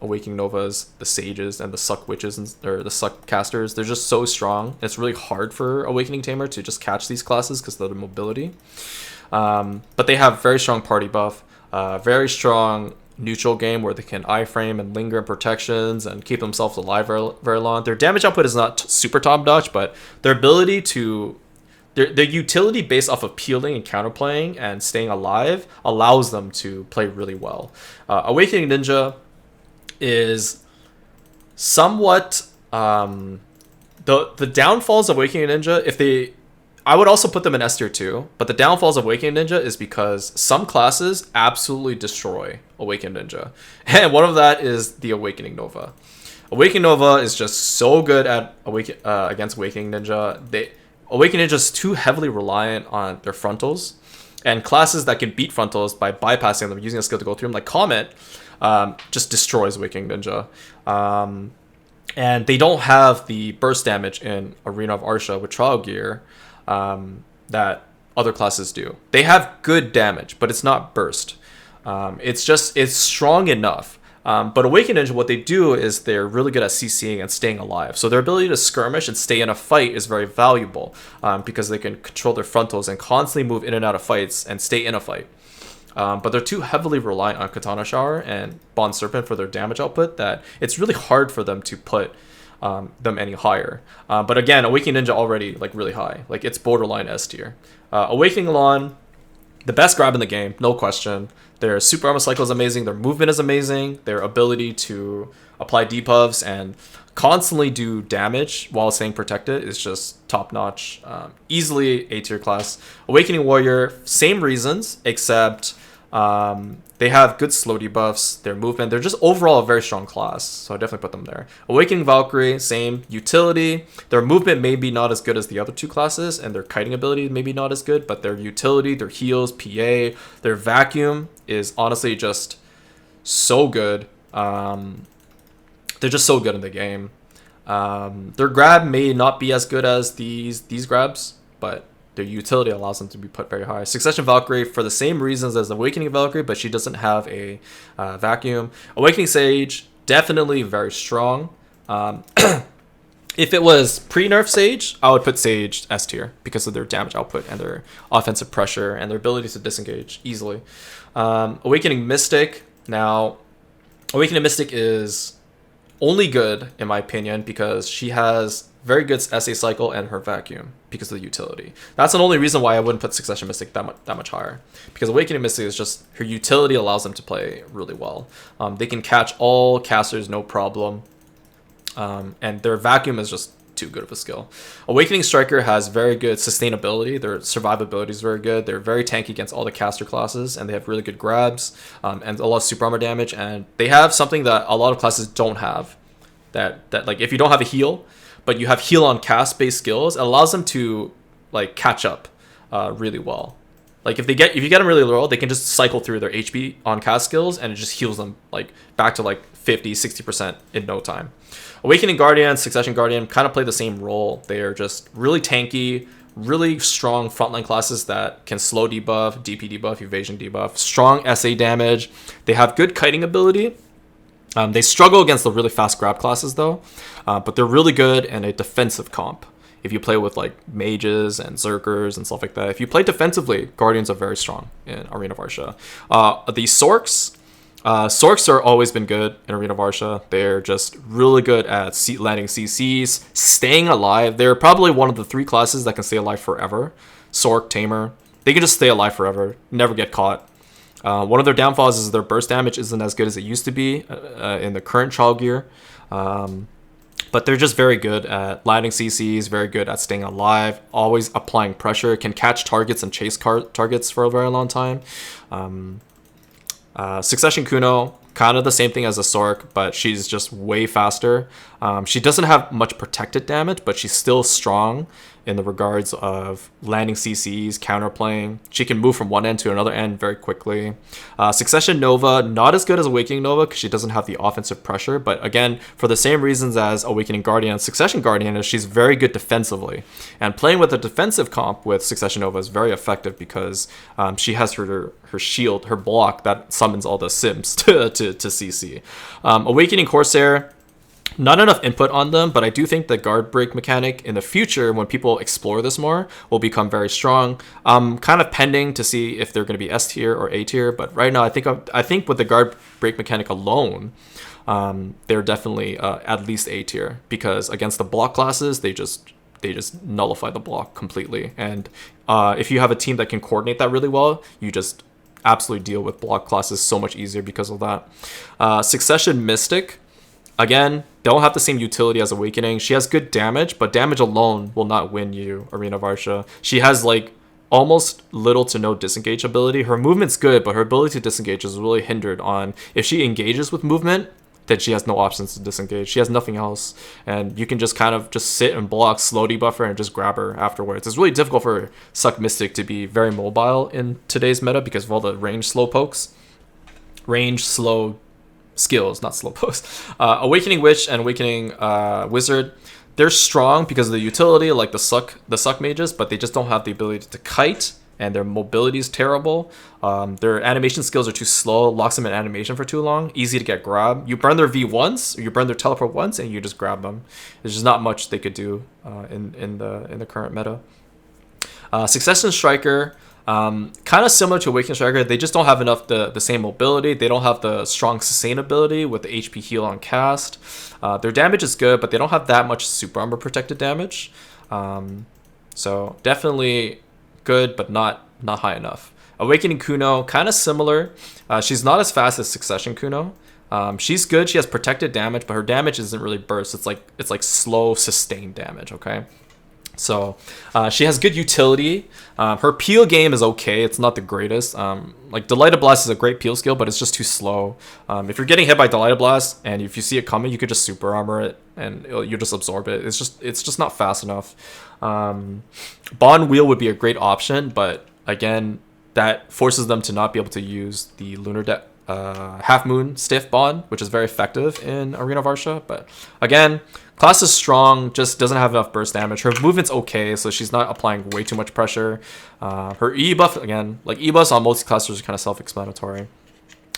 Awakening Novas, the Sages, and the Suck Witches, or the Suck Casters. They're just so strong. It's really hard for Awakening Tamer to just catch these classes because of the mobility. But they have very strong party buff, very strong neutral game where they can iframe and linger in protections and keep themselves alive very, very long. Their damage output is not super top notch, but their ability to... Their utility based off of peeling and counterplaying and staying alive allows them to play really well. Awakening Ninja is somewhat... the downfalls of Awakening Ninja, I would also put them in S tier too, but the downfalls of Awakening Ninja is because some classes absolutely destroy Awakening Ninja. And one of that is the Awakening Nova. Awakening Nova is just so good at against Awakening Ninja. Awakening Ninja is too heavily reliant on their frontals, and classes that can beat frontals by bypassing them, using a skill to go through them, like Comet, just destroys Awakening Ninja. And they don't have the burst damage in Arena of Arsha with Trial Gear that other classes do. They have good damage, but it's not burst. It's strong enough. But Awakening Ninja, what they do is they're really good at CCing and staying alive. So their ability to skirmish and stay in a fight is very valuable, because they can control their frontals and constantly move in and out of fights and stay in a fight. But they're too heavily reliant on Katana Shower and Bond Serpent for their damage output that it's really hard for them to put them any higher. But again, Awakening Ninja already really high. It's borderline S tier. Awakening Lahn, the best grab in the game, no question. Their super armor cycle is amazing. Their movement is amazing. Their ability to apply debuffs and constantly do damage while staying protected is just top notch. Easily A tier class. Awakening Warrior, same reasons, except they have good slow debuffs. Their movement, they're just overall a very strong class. So I definitely put them there. Awakening Valkyrie, same utility. Their movement may be not as good as the other two classes, and their kiting ability may be not as good, but their utility, their heals, PA, their vacuum is honestly just so good. They're just so good in the game. Their grab may not be as good as these grabs, but their utility allows them to be put very high. Succession Valkyrie, for the same reasons as Awakening Valkyrie, but she doesn't have a vacuum. Awakening Sage, definitely very strong, If it was pre-nerf Sage, I would put Sage S tier because of their damage output and their offensive pressure and their ability to disengage easily. Awakening Mystic. Now, Awakening Mystic is only good, in my opinion, because she has very good SA cycle and her vacuum because of the utility. That's the only reason why I wouldn't put Succession Mystic that much higher. Because Awakening Mystic is just, her utility allows them to play really well. They can catch all casters, no problem. And their vacuum is just too good of a skill. Awakening Striker has very good sustainability. Their survivability is very good. They're very tanky against all the caster classes, and they have really good grabs and a lot of super armor damage. And they have something that a lot of classes don't have. That like if you don't have a heal, but you have heal on cast based skills, it allows them to like catch up really well. Like if you get them really low, they can just cycle through their HP on cast skills, and it just heals them like back to like 50-60% in no time. Awakening Guardian, Succession Guardian kind of play the same role. They are just really tanky, really strong frontline classes that can slow debuff, DP debuff, evasion debuff, strong SA damage. They have good kiting ability. They struggle against the really fast grab classes though, but they're really good in a defensive comp. If you play with like mages and Berserkers and stuff like that, if you play defensively, Guardians are very strong in Arena of Arsha. The Sorks are always been good in Arena of Arsha. They're just really good at landing CCs, staying alive. They're probably one of the 3 classes that can stay alive forever. Sork, Tamer, they can just stay alive forever, never get caught. One of their downfalls is their burst damage isn't as good as it used to be in the current trial gear. But they're just very good at landing CCs, very good at staying alive, always applying pressure, can catch targets and chase targets for a very long time. Succession Kuno, kind of the same thing as a Sork, but she's just way faster. She doesn't have much protected damage, but she's still strong in the regards of landing CCs, counterplaying. She can move from one end to another end very quickly. Succession Nova, not as good as Awakening Nova because she doesn't have the offensive pressure, but again, for the same reasons as Awakening Guardian, Succession Guardian is she's very good defensively. And playing with a defensive comp with Succession Nova is very effective because she has her shield, her block that summons all the sims to CC. Awakening Corsair, not enough input on them, but I do think the guard break mechanic in the future, when people explore this more, will become very strong. Kind of pending to see if they're going to be S tier or A tier, but right now I think with the guard break mechanic alone, they're definitely at least A tier, because against the block classes, they just nullify the block completely. And if you have a team that can coordinate that really well, you just absolutely deal with block classes so much easier because of that. Succession Mystic, again, don't have the same utility as Awakening. She has good damage, but damage alone will not win you Arena of Arsha. She has like almost little to no disengage ability. Her movement's good, but her ability to disengage is really hindered on if she engages with movement, then she has no options to disengage. She has nothing else, and you can just kind of just sit and block, slow debuff her, and just grab her afterwards. It's really difficult for Suck Mystic to be very mobile in today's meta because of all the range slow pokes. Range slow skills, not slow pokes. Awakening Witch and Awakening Wizard, they're strong because of the utility, like the suck mages, but they just don't have the ability to kite, and their mobility is terrible. Their animation skills are too slow, locks them in animation for too long, easy to get grabbed. You burn their V once, or you burn their teleport once, and you just grab them. There's just not much they could do in the current meta. Succession Striker, kind of similar to Awakening Striker, they just don't have enough the same mobility. They don't have the strong sustainability with the HP heal on cast. Their damage is good, but they don't have that much super armor protected damage. So definitely good, but not high enough. Awakening Kuno, kind of similar. She's not as fast as Succession Kuno. She's good. She has protected damage, but her damage isn't really burst. It's like slow sustained damage. Okay. So she has good utility. Her peel game is okay. It's not the greatest. Like Delighted Blast is a great peel skill, but it's just too slow. If you're getting hit by Delighted Blast and if you see it coming, you could just super armor it and you just absorb it. It's just not fast enough. Bond Wheel would be a great option, but again, that forces them to not be able to use the Lunar Half Moon Stiff Bond, which is very effective in Arena of Arsha. But again, class is strong, just doesn't have enough burst damage. Her movement's okay, so she's not applying way too much pressure. Her E buff, again, like E buffs on multi-classes are kind of self-explanatory.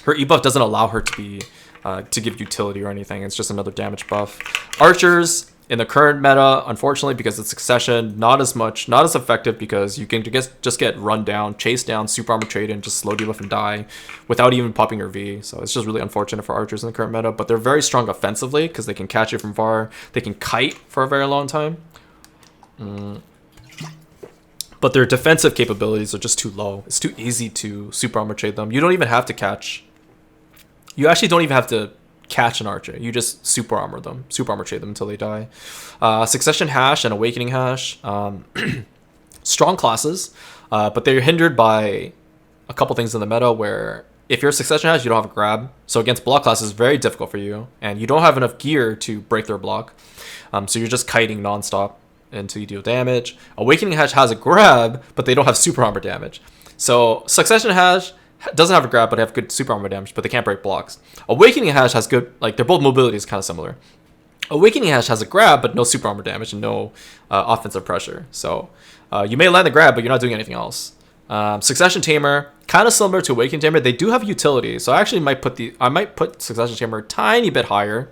Her E buff doesn't allow her to be to give utility or anything. It's just another damage buff. Archers in the current meta, unfortunately, because it's Succession, not as effective because you can just get run down, chased down, super armor trade, and just slow debuff and die without even popping your V. So it's just really unfortunate for archers in the current meta, but they're very strong offensively because they can catch you from far. They can kite for a very long time. But their defensive capabilities are just too low. It's too easy to super armor trade them. You don't even have to catch. You actually don't even have to catch an archer. You just super armor trade them until they die. Succession Hash and Awakening Hash, strong classes, but they're hindered by a couple things in the meta where if you're Succession Hash, you don't have a grab. So against block classes, it's very difficult for you, and you don't have enough gear to break their block. So you're just kiting nonstop until you deal damage. Awakening Hash has a grab, but they don't have super armor damage. So Succession Hash doesn't have a grab, but they have good super armor damage, but they can't break blocks. Awakening Hash has good, like, they're both mobility is kind of similar. Awakening Hash has a grab, but no super armor damage and no offensive pressure. So you may land the grab, but you're not doing anything else. Succession Tamer, kind of similar to Awakening Tamer. They do have utility, so I actually might put Succession Tamer a tiny bit higher.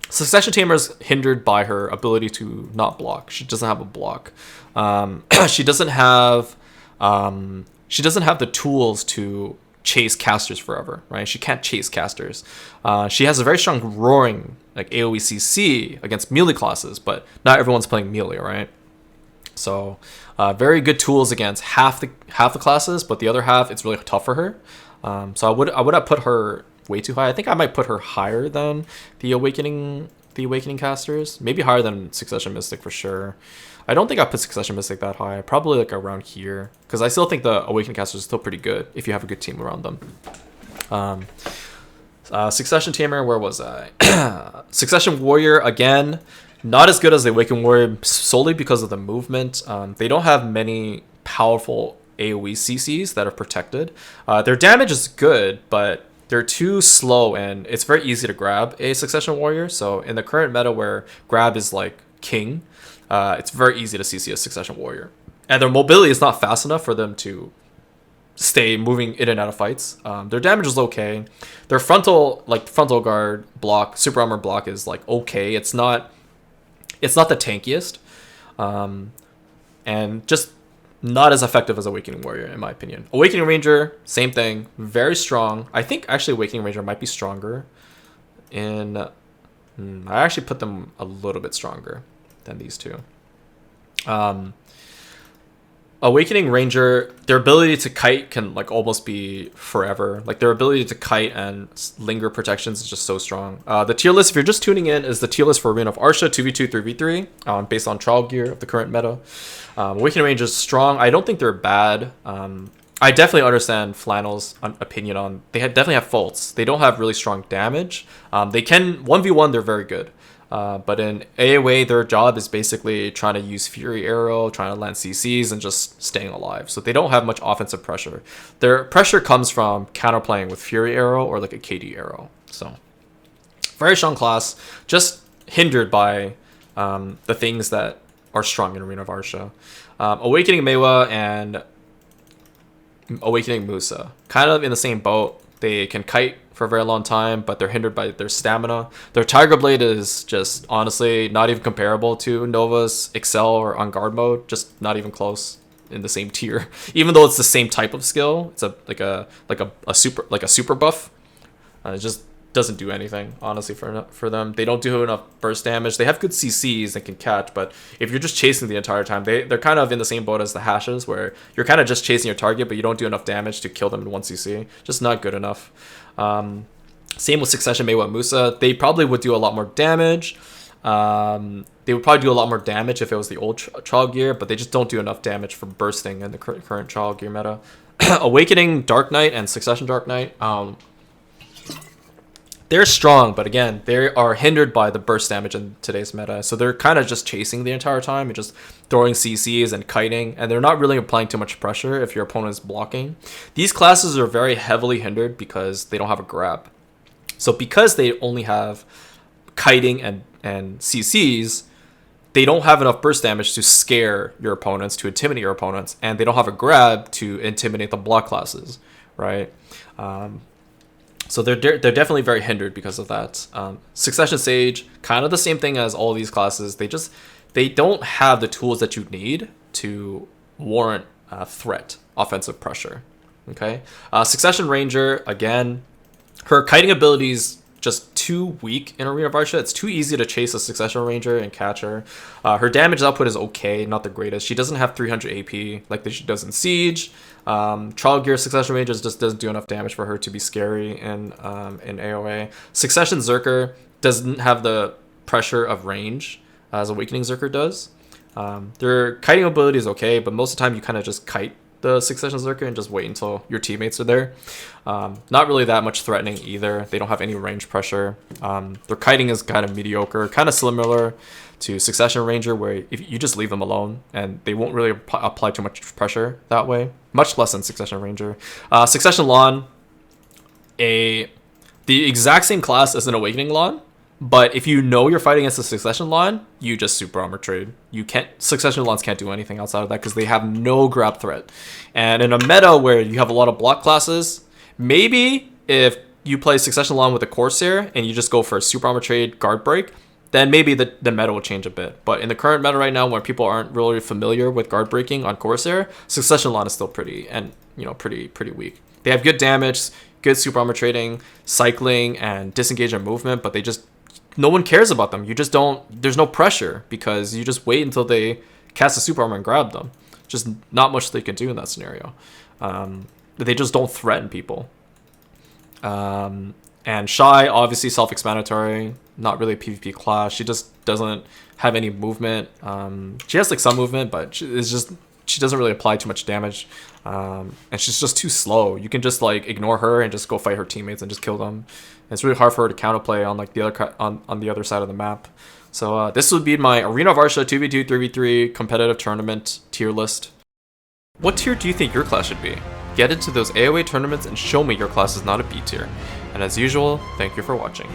Succession Tamer is hindered by her ability to not block. She doesn't have a block. She doesn't have the tools to chase casters forever, right? She can't chase casters. She has a very strong roaring, like AoE CC against melee classes, but not everyone's playing melee, right? So very good tools against half the classes, but the other half, it's really tough for her. So I would have put her way too high. I think I might put her higher than the Awakening casters, maybe higher than Succession Mystic for sure. I don't think I put Succession Mystic that high. Probably like around here, because I still think the Awakening casters are still pretty good if you have a good team around them. Succession Tamer, where was I? Succession Warrior, again, not as good as the Awakened Warrior solely because of the movement. They don't have many powerful AoE CCs that are protected. Their damage is good, but they're too slow, and it's very easy to grab a Succession Warrior. So in the current meta where grab is like king, it's very easy to CC a Succession Warrior. And their mobility is not fast enough for them to stay moving in and out of fights. Their damage is okay. Their frontal guard block, super armor block is like okay. It's not the tankiest. And just not as effective as Awakening Warrior, in my opinion. Awakening Ranger, same thing. Very strong. I think actually Awakening Ranger might be stronger. I actually put them a little bit stronger than these two. Awakening Ranger, their ability to kite can like almost be forever. Like their ability to kite and linger protections is just so strong. The tier list, if you're just tuning in, is the tier list for Arena of Arsha 2v2 3v3 based on trial gear of the current meta. Awakening Ranger is strong. I don't think they're bad. I definitely understand Flannel's opinion on they definitely have faults. They don't have really strong damage. They can 1v1, they're very good. But in AoE, their job is basically trying to use Fury Arrow, trying to land CCs, and just staying alive. So they don't have much offensive pressure. Their pressure comes from counterplaying with Fury Arrow or like a KD Arrow. So very strong class, just hindered by the things that are strong in Arena of Arsha. Awakening Maehwa and Awakening Musa, kind of in the same boat. They can kite for a very long time, but they're hindered by their stamina. Their Tiger Blade is just honestly not even comparable to Nova's Excel or On Guard mode. Just not even close in the same tier. Even though it's the same type of skill, it's a super buff. It just doesn't do anything honestly for them. They don't do enough burst damage. They have good CCs and can catch, but if you're just chasing the entire time, they're kind of in the same boat as the Hashes, where you're kind of just chasing your target, but you don't do enough damage to kill them in one CC. Just not good enough. Same with Succession Maehwa and Musa. They probably would do a lot more damage. They would probably do a lot more damage if it was the old trial gear, but they just don't do enough damage for bursting in the current trial gear meta. Awakening Dark Knight and Succession Dark Knight, they're strong, but again, they are hindered by the burst damage in today's meta. So they're kind of just chasing the entire time and just throwing CCs and kiting, and they're not really applying too much pressure if your opponent is blocking. These classes are very heavily hindered because they don't have a grab. So because they only have kiting and CCs, they don't have enough burst damage to scare your opponents, to intimidate your opponents, and they don't have a grab to intimidate the block classes, right? So they're definitely very hindered because of that. Succession Sage, kind of the same thing as all these classes. They don't have the tools that you need to warrant threat, offensive pressure. Okay. Succession Ranger, again, her kiting abilities just too weak in Arena of Arsha. It's too easy to chase a Succession Ranger and catch her. Her damage output is okay, not the greatest. She doesn't have 300 AP like she does in Siege. Trial Gear Succession Rangers just doesn't do enough damage for her to be scary in AoA. Succession Berserker doesn't have the pressure of range as Awakening Berserker does. Their kiting ability is okay, but most of the time you kind of just kite the Succession Berserker and just wait until your teammates are there. Not really that much threatening either. They don't have any range pressure. Their kiting is kind of mediocre, kind of similar to Succession Ranger, where if you just leave them alone and they won't really apply too much pressure that way. Much less than Succession Ranger. Succession Lahn, the exact same class as an Awakening Lahn, but if you know you're fighting against a Succession Lahn, you just super armor trade. You can't. Succession Lahns can't do anything outside of that because they have no grab threat. And in a meta where you have a lot of block classes, maybe if you play Succession Lahn with a Corsair and you just go for a super armor trade guard break, then maybe the meta will change a bit. But in the current meta right now, where people aren't really familiar with guard breaking on Corsair, Succession Lahn is still pretty weak. They have good damage, good super armor trading, cycling, and disengagement movement, but no one cares about them. You just don't. There's no pressure because you just wait until they cast a super armor and grab them. Just not much they can do in that scenario. They just don't threaten people. And Shai, obviously self-explanatory, not really a PvP class. She just doesn't have any movement. She has like some movement, but she doesn't really apply too much damage. And she's just too slow. You can just like ignore her and just go fight her teammates and just kill them. And it's really hard for her to counterplay on like on the other side of the map. So this would be my Arena of Arsha 2v2 3v3 competitive tournament tier list. What tier do you think your class should be? Get into those AoE tournaments and show me your class is not a B tier. And as usual, thank you for watching.